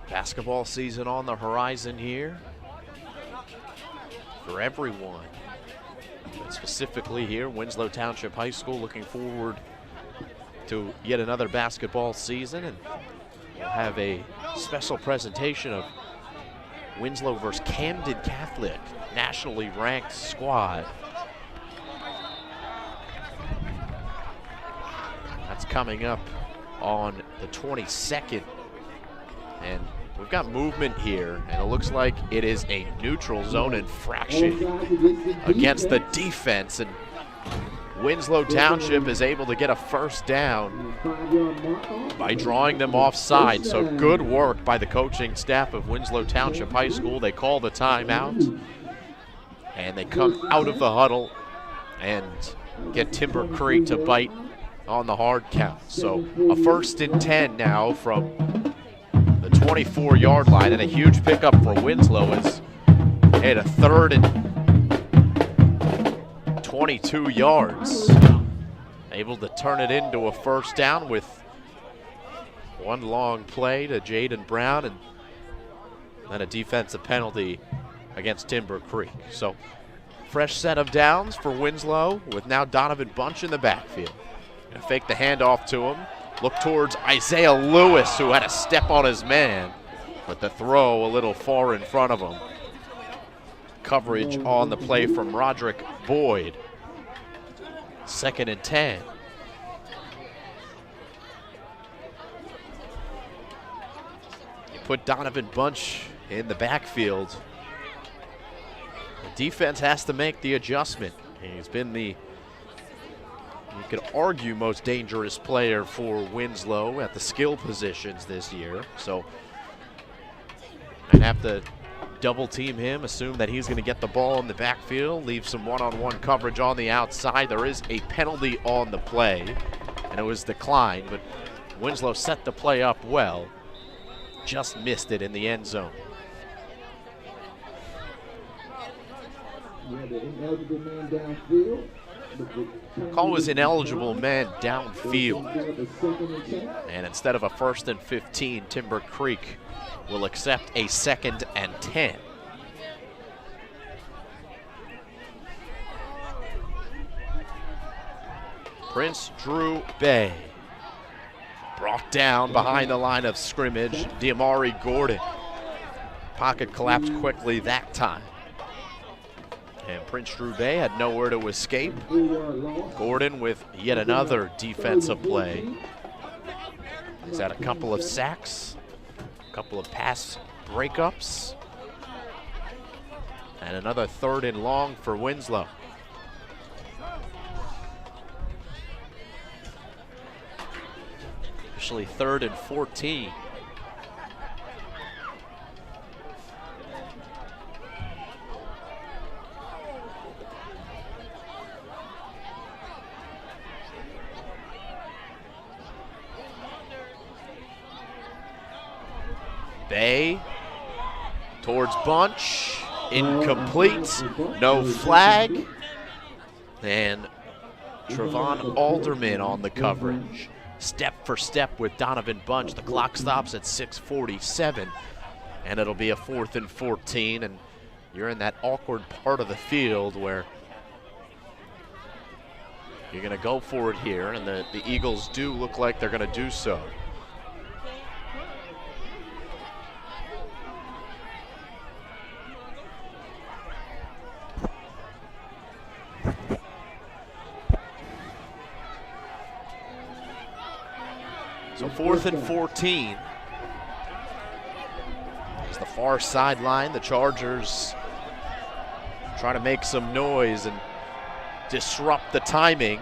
Basketball season on the horizon here for everyone. But specifically here, Winslow Township High School looking forward to yet another basketball season, and we'll have a special presentation of Winslow versus Camden Catholic, nationally ranked squad. That's coming up on the 22nd, and we've got movement here, and it looks like it is a neutral zone infraction against the defense, and Winslow Township is able to get a 1st down by drawing them offside. So good work by the coaching staff of Winslow Township High School. They call the timeout, and they come out of the huddle and get Timber Creek to bite on the hard count. So a 1st and 10 now from the 24-yard line, and a huge pickup for Winslow as they had a 3rd and 22 yards. able to turn it into a first down with one long play to Jaden Brown and then a defensive penalty against Timber Creek. So fresh set of downs for Winslow with now Donovan Bunch in the backfield. Gonna fake the handoff to him. Look towards Isaiah Lewis, who had a step on his man, but the throw a little far in front of him. Coverage on the play from Roderick Boyd. 2nd and 10. You put Donovan Bunch in the backfield. The defense has to make the adjustment. He's been the, you could argue, most dangerous player for Winslow at the skill positions this year. So I'd have to double team him, assume that he's going to get the ball in the backfield, leave some one-on-one coverage on the outside. There is a penalty on the play, and it was declined, but Winslow set the play up well, just missed it in the end zone. Call was ineligible man downfield, and instead of a 1st and 15, Timber Creek will accept a 2nd and 10. Prince Drew Bay brought down behind the line of scrimmage. Diamari Gordon. Pocket collapsed quickly that time. And Prince Drew Bay had nowhere to escape. Gordon with yet another defensive play. He's had a couple of sacks, a couple of pass breakups, and another 3rd and long for Winslow. Actually 3rd and 14. Bay towards Bunch, incomplete, no flag, and Trevon Alderman on the coverage. Step for step with Donovan Bunch. The clock stops at 6:47, and it'll be a 4th and 14, and you're in that awkward part of the field where you're gonna go for it here, and the Eagles do look like they're gonna do so. So 4th and 14. It's the far sideline. The Chargers try to make some noise and disrupt the timing.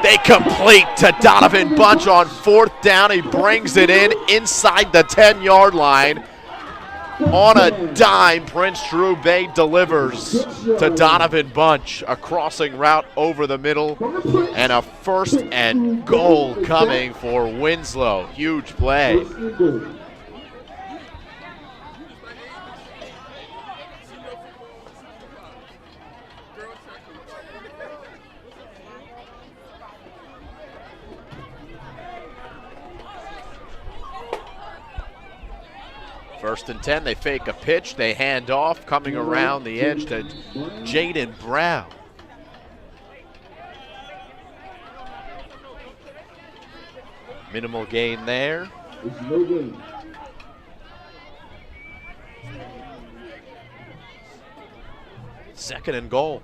They complete to Donovan Bunch on 4th down. He brings it in inside the 10-yard line. On a dime, Prince Drew Bay delivers to Donovan Bunch. A crossing route over the middle and a 1st and goal coming for Winslow. Huge play. First and 10, they fake a pitch, they hand off, coming around the edge to Jaden Brown. Minimal gain there. Second and goal.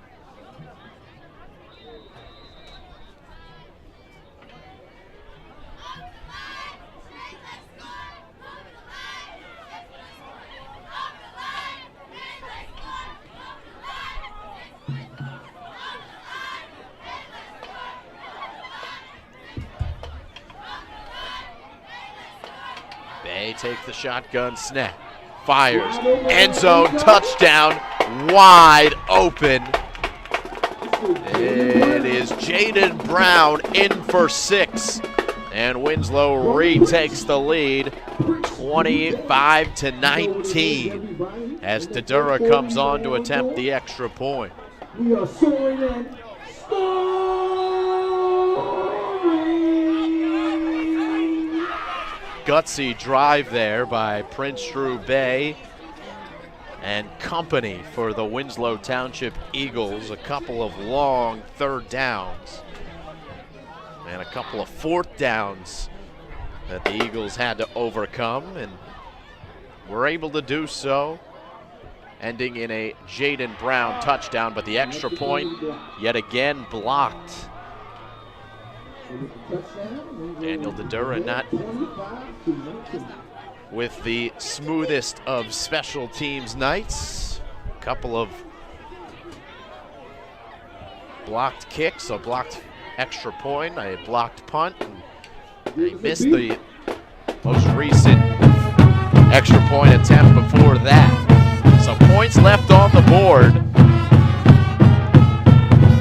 Bay takes the shotgun snap, fires, end zone, touchdown, wide open. It is Jaden Brown in for 6, and Winslow retakes the lead, 25-19, as Tadura comes on to attempt the extra point. We are soaring in. Score! gutsy drive there by Prince Drew Bay and company for the Winslow Township Eagles. A couple of long third downs and a couple of fourth downs that the Eagles had to overcome, and were able to do so, ending in a Jaden Brown touchdown, but the extra point yet again blocked. Daniel DeDura not with the smoothest of special teams nights. A couple of blocked kicks, a blocked extra point, a blocked punt, and they missed the most recent extra point attempt before that. So points left on the board,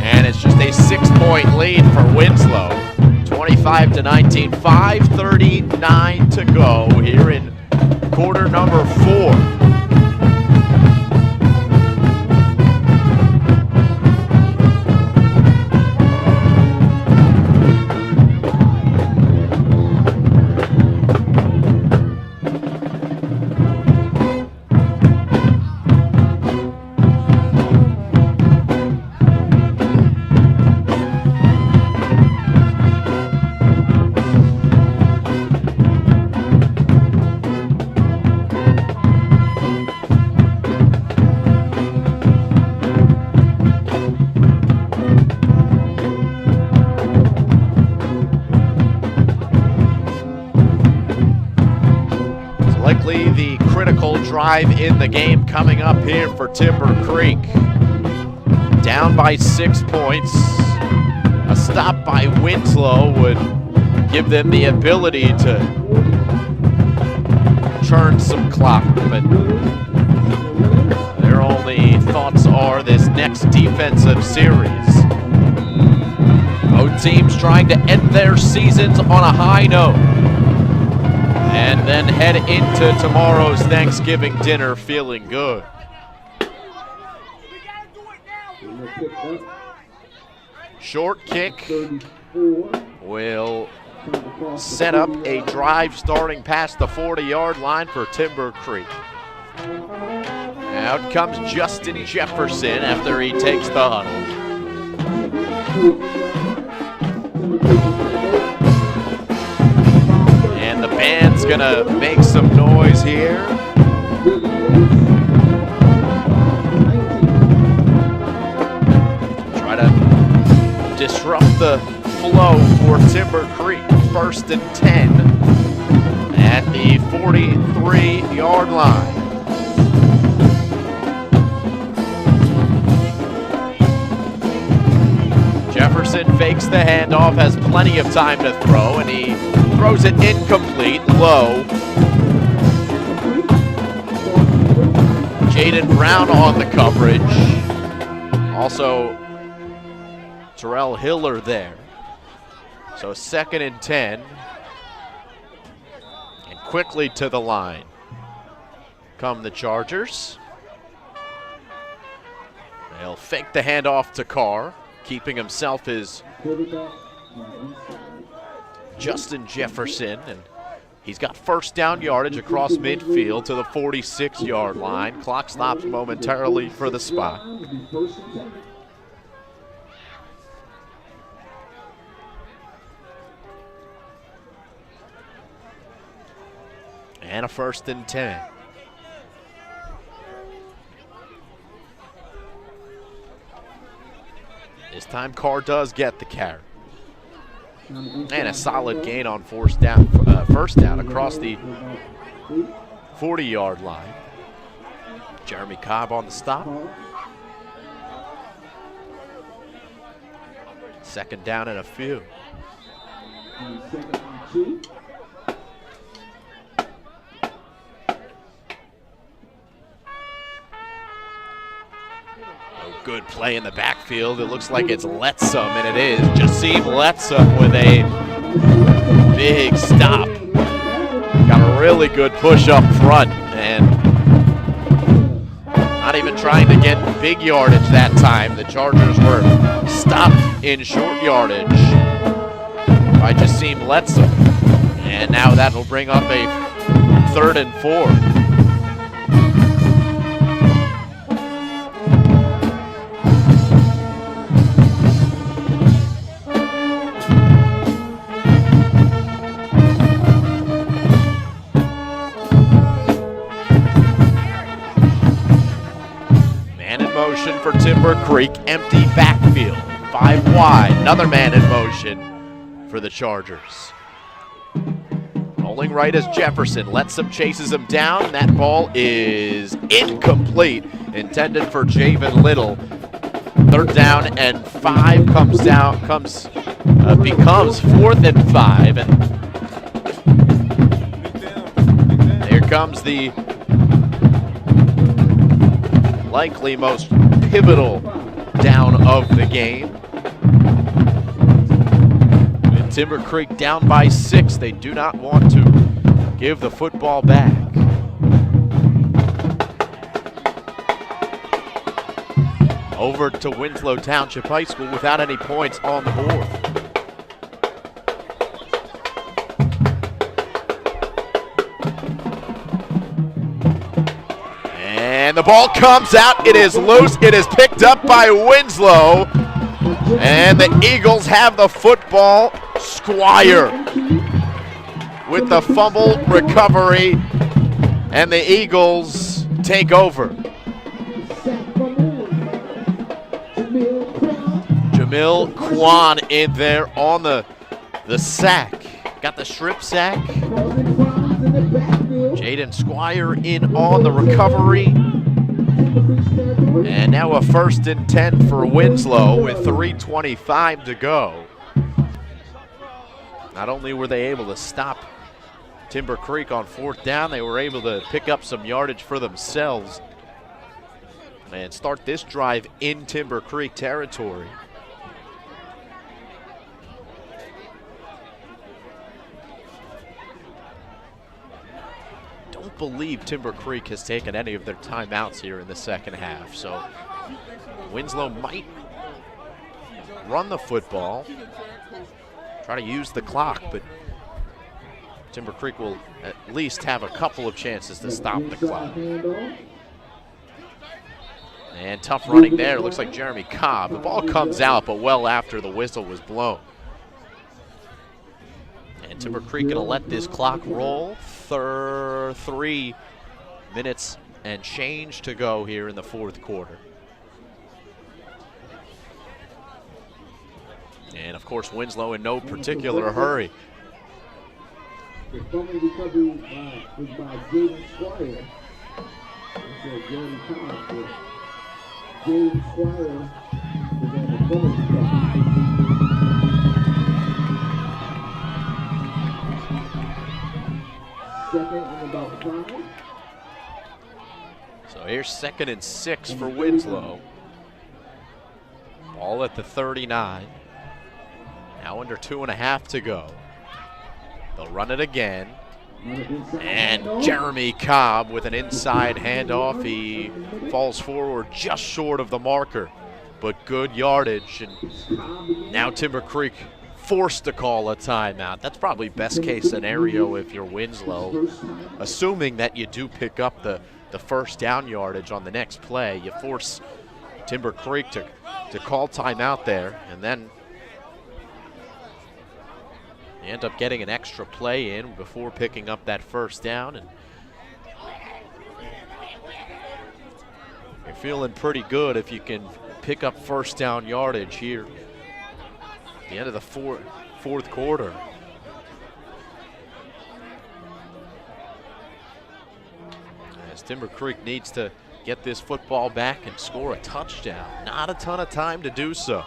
and it's just a 6-point lead for Winslow. 25-19, 5:39 to go here in quarter number 4. The critical drive in the game coming up here for Timber Creek. Down by 6 points. A stop by Winslow would give them the ability to churn some clock, but their only thoughts are this next defensive series. Both teams trying to end their seasons on a high note, and then head into tomorrow's Thanksgiving dinner feeling good. Short kick will set up a drive starting past the 40-yard line for Timber Creek. Out comes Justin Jefferson after he takes the huddle. And the band's gonna make some noise here. Try to disrupt the flow for Timber Creek. 1st and 10 at the 43-yard line. Jefferson fakes the handoff, has plenty of time to throw, and he throws it incomplete, low. Jaden Brown on the coverage. Also, Terrell Hiller there. So 2nd and 10. And quickly to the line come the Chargers. They'll fake the handoff to Carr, keeping himself his Justin Jefferson, and he's got 1st down yardage across midfield to the 46-yard line. Clock stops momentarily for the spot. And a 1st and 10. This time Carr does get the carry. And a solid gain on first down across the 40-yard line. Jeremy Cobb on the stop. 2nd down and a few. Good play in the backfield. It looks like it's Letsom, and it is. Jasim Letsom with a big stop. Got a really good push up front, and not even trying to get big yardage that time. The Chargers were stopped in short yardage by Jasim Letsom. And now that will bring up a 3rd and 4. Man in motion for Timber Creek, empty backfield, 5 wide, another man in motion for the Chargers. Rolling right as Jefferson lets him, chases him down. That ball is incomplete, intended for Javen Little. 3rd down and 5 becomes 4th and 5. And here comes the likely most pivotal down of the game. With Timber Creek down by 6, they do not want to give the football back. Over to Winslow Township High School without any points on the board. And the ball comes out. It is loose. It is picked up by Winslow. And the Eagles have the football. Squire with the fumble recovery. And the Eagles take over. Jamil Kwan in there on the sack. Got the strip sack. Jaden Squire in on the recovery. And now a 1st and 10 for Winslow with 3:25 to go. Not only were they able to stop Timber Creek on 4th down, they were able to pick up some yardage for themselves and start this drive in Timber Creek territory. Don't believe Timber Creek has taken any of their timeouts here in the 2nd half, so Winslow might run the football, try to use the clock, but Timber Creek will at least have a couple of chances to stop the clock. And tough running there. Looks like Jeremy Cobb. The ball comes out, but well after the whistle was blown. And Timber Creek going to let this clock roll. 3 minutes and change to go here in the 4th quarter. And of course, Winslow in no particular hurry. The fumble recovery was by Jaden Squire. That's Jeremy Cobb. Jaden Squire was on the fumble recovery. Second and about 5. So here's 2nd and 6 for Winslow. Ball at the 39. Now under 2.5 to go. They'll run it again. And Jeremy Cobb with an inside handoff. He falls forward just short of the marker, but good yardage. And now Timber Creek forced to call a timeout. That's probably best case scenario if you're Winslow, assuming that you do pick up the 1st down yardage on the next play. You force Timber Creek to call timeout there, and then you end up getting an extra play in before picking up that 1st down. And you're feeling pretty good if you can pick up 1st down yardage here at the end of the fourth quarter. As Timber Creek needs to get this football back and score a touchdown. Not a ton of time to do so.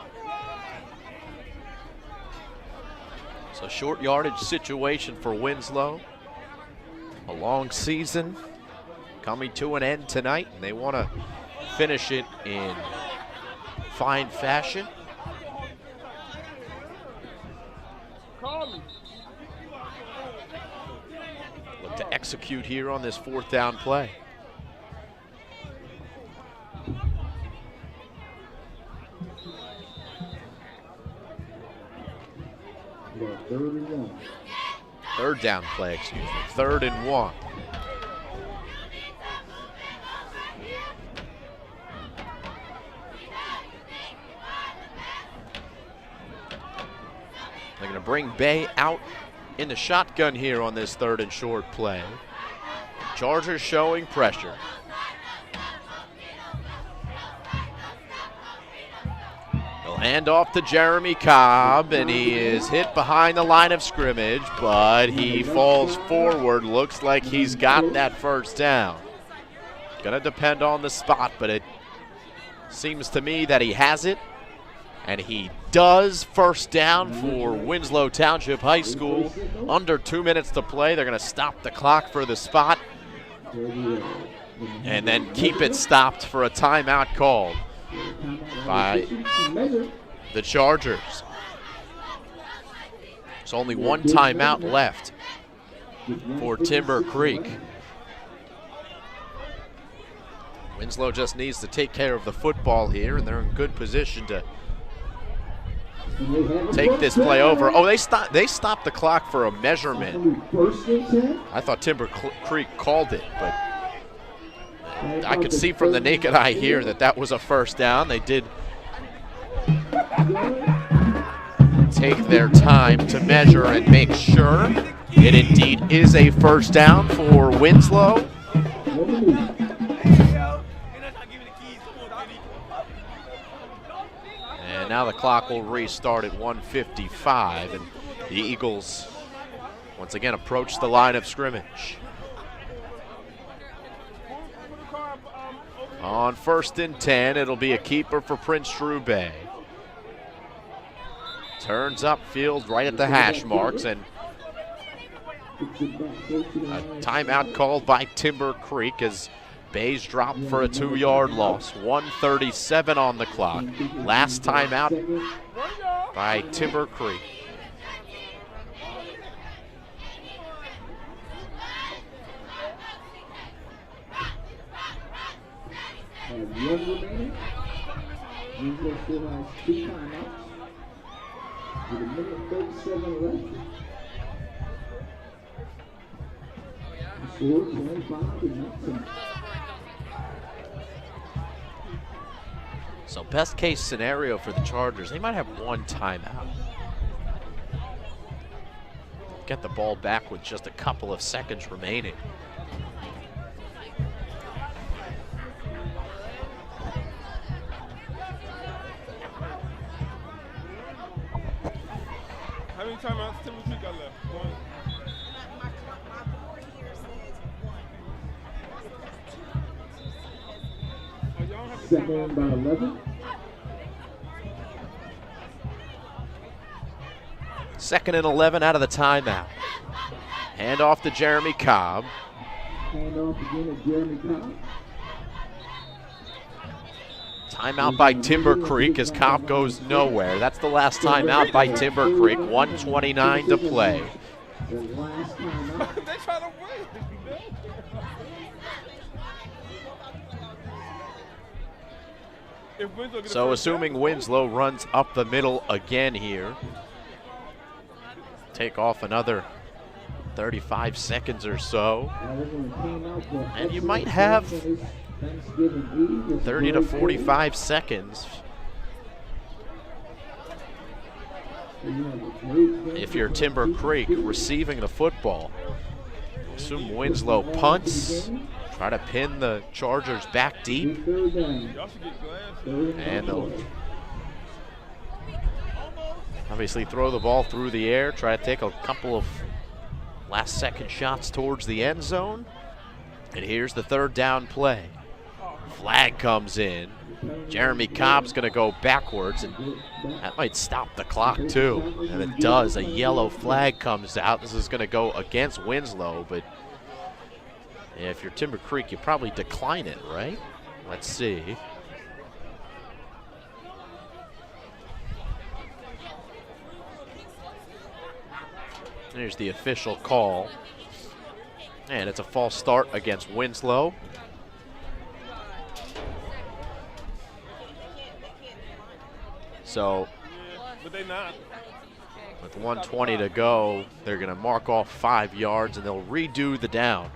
So short yardage situation for Winslow. A long season coming to an end tonight, and they want to finish it in fine fashion. Look to execute here on this 4th down play. Third down play, excuse me. 3rd and 1. They're going to bring Bay out in the shotgun here on this 3rd and short play. Chargers showing pressure. He'll hand off to Jeremy Cobb, and he is hit behind the line of scrimmage, but he falls forward. Looks like he's got that first down. Gonna depend on the spot, but it seems to me that he has it. And he does. First down for Winslow Township High School. Under 2 minutes to play. They're going to stop the clock for the spot and then keep it stopped for a timeout called by the Chargers. There's only one timeout left for Timber Creek. Winslow just needs to take care of the football here, and they're in good position to take this play over. Oh, they stopped the clock for a measurement. I thought Timber Creek called it, but I could see from the naked eye here that was a first down. They did take their time to measure and make sure it indeed is a first down for Winslow. And now the clock will restart at 1:55, and the Eagles once again approach the line of scrimmage. On 1st and 10, it'll be a keeper for Prince Drew Bay. Turns upfield right at the hash marks, and a timeout called by Timber Creek as Bay's dropped for a 2-yard loss. 1:37 on the clock. Last timeout by Timber Creek. Winslow still has 2 timeouts with 1:37 left. Score 25-0. So best case scenario for the Chargers, they might have 1 timeout. Get the ball back with just a couple of seconds remaining. How many timeouts Timber Creek got left? 1. Second by 11. Second and 11 out of the timeout. Hand off to Jeremy Cobb. Hand off again to Jeremy Cobb. Timeout by Timber Creek as Cobb goes nowhere. That's the last timeout by Timber Creek. 1:29 to play. The last timeout. They try to win. So assuming Winslow runs up the middle again here, take off another 35 seconds or so, and you might have 30 to 45 seconds if you're Timber Creek receiving the football. Assume Winslow punts, try to pin the Chargers back deep, and they'll obviously throw the ball through the air, try to take a couple of last second shots towards the end zone. And here's the 3rd down play. Flag comes in. Jeremy Cobb's going to go backwards, and that might stop the clock too. And it does. A yellow flag comes out. This is going to go against Winslow, but if you're Timber Creek, you probably decline it, right? Let's see. There's the official call. And it's a false start against Winslow. So, but they not. With 1:20 to go, they're going to mark off 5 yards and they'll redo the down.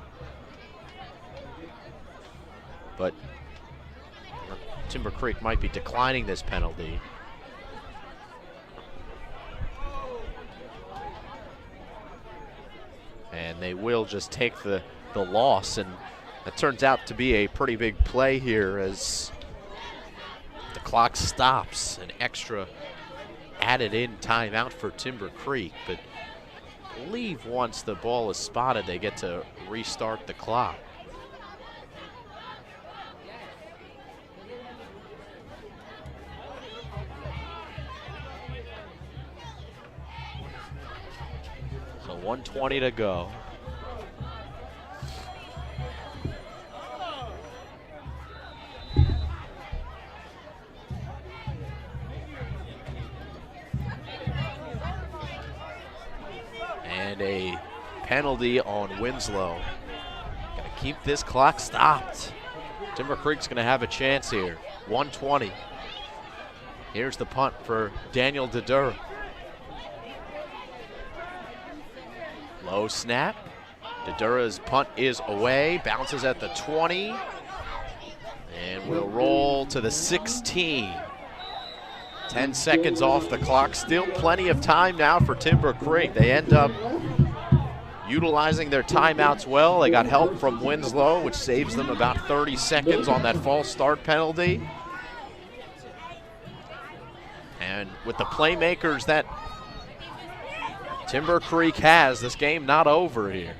But Timber Creek might be declining this penalty. And they will just take the loss, and it turns out to be a pretty big play here as the clock stops. An extra added in timeout for Timber Creek, but I believe once the ball is spotted, they get to restart the clock. So 1:20 to go. And a penalty on Winslow. Gonna keep this clock stopped. Timber Creek's gonna have a chance here. 1:20. Here's the punt for Daniel Dedura. Low snap. Dedura's punt is away, bounces at the 20, and will roll to the 16. 10 seconds off the clock, still plenty of time now for Timber Creek. They end up utilizing their timeouts well. They got help from Winslow, which saves them about 30 seconds on that false start penalty. And with the playmakers that Timber Creek has, this game not over here.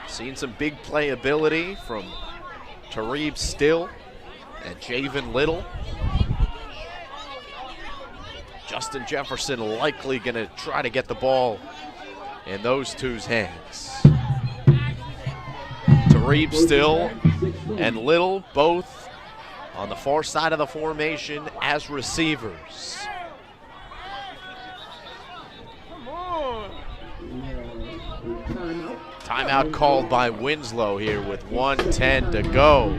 Seen some big playability from Tareeb Still and Javen Little. Justin Jefferson likely going to try to get the ball in those two's hands. Tareeb Still and Little both on the far side of the formation as receivers. Come on. Timeout called by Winslow here with 1:10 to go.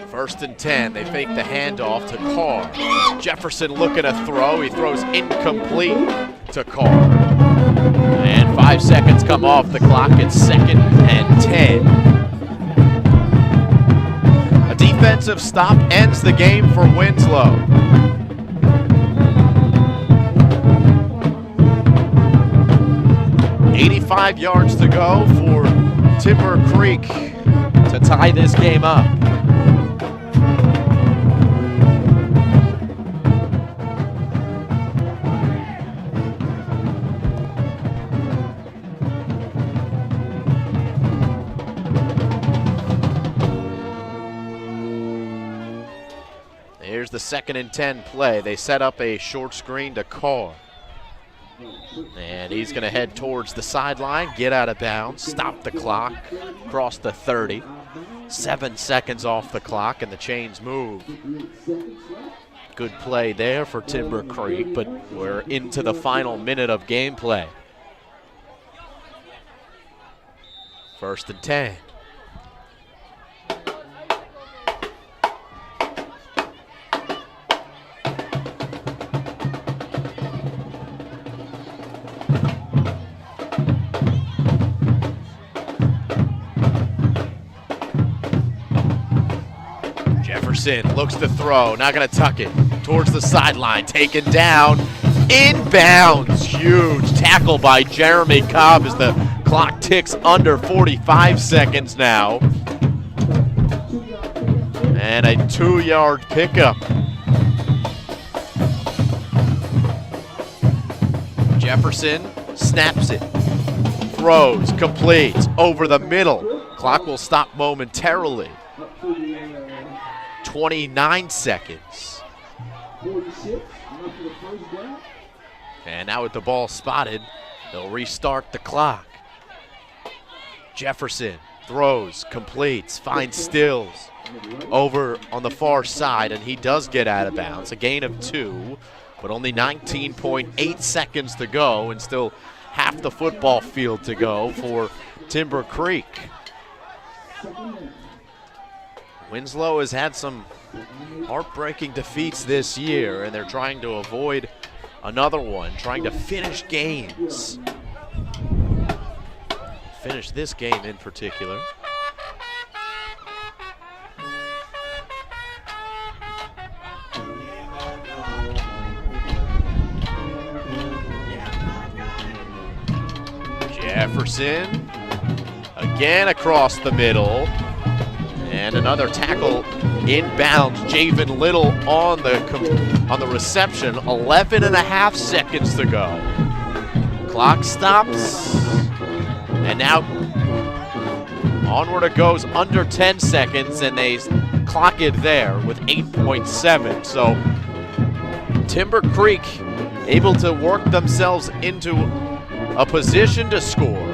First and 10, they fake the handoff to Carr. Jefferson looking to throw, he throws incomplete to Carr. And 5 seconds come off the clock, it's 2nd and 10. A defensive stop ends the game for Winslow. .85 yards to go for Timber Creek to tie this game up. Here's the 2nd and 10 play. They set up a short screen to Carr. And he's going to head towards the sideline, get out of bounds, stop the clock, cross the 30. 7 seconds off the clock, and the chains move. Good play there for Timber Creek, but we're into the final minute of gameplay. 1st and 10. Jefferson looks to throw, not going to tuck it. towards the sideline, taken down, inbounds, huge tackle by Jeremy Cobb as the clock ticks under 45 seconds now. And a 2-yard pickup. Jefferson snaps it, throws, completes, over the middle. Clock will stop momentarily. 29 seconds. 46, enough for the first down. And now with the ball spotted, they'll restart the clock. Jefferson throws, completes, finds Stills over on the far side, and he does get out of bounds. A gain of 2, but only 19.8 seconds to go, and still half the football field to go for Timber Creek. Winslow has had some heartbreaking defeats this year, and they're trying to avoid another one, trying to finish games. Finish this game in particular. Jefferson again across the middle, and another tackle inbounds. Javen Little on the reception. 11.5 seconds to go. Clock stops, and now onward it goes under 10 seconds, and they clock it there with 8.7. So Timber Creek able to work themselves into a position to score.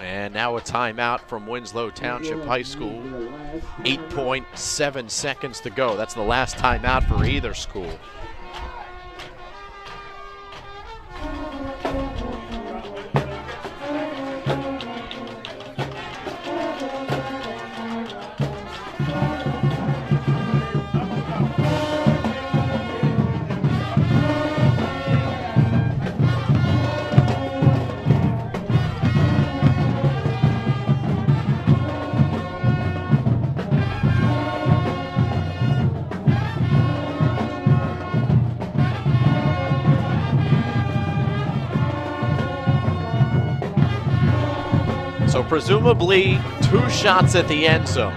And now a timeout from Winslow Township High School. 8.7 seconds to go. That's the last timeout for either school. So presumably 2 shots at the end zone.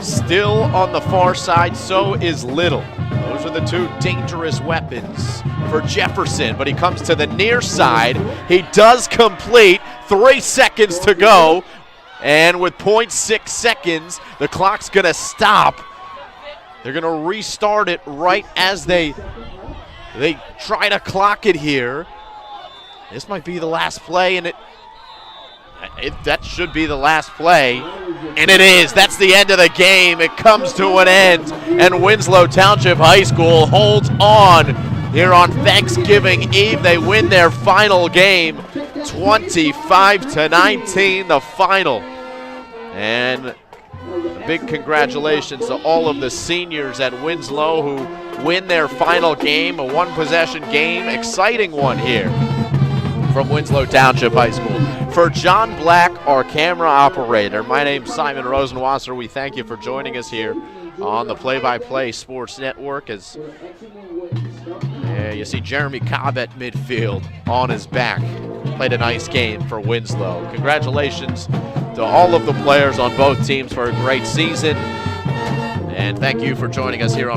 Still on the far side, so is Little. Those are the 2 dangerous weapons for Jefferson, but he comes to the near side. He does complete. 3 seconds to go, and with 0.6 seconds, the clock's gonna stop. They're gonna restart it right as they try to clock it here. This might be the last play, and that should be the last play, and it is. That's the end of the game. It comes to an end, and Winslow Township High School holds on here on Thanksgiving Eve. They win their final game, 25-19, the final. And a big congratulations to all of the seniors at Winslow who win their final game, a 1-possession game, exciting one here from Winslow Township High School. For John Black, our camera operator, my name's Simon Rosenwasser. We thank you for joining us here on the Play-by-Play Sports Network. As you see Jeremy Cobb at midfield on his back. Played a nice game for Winslow. Congratulations to all of the players on both teams for a great season. And thank you for joining us here on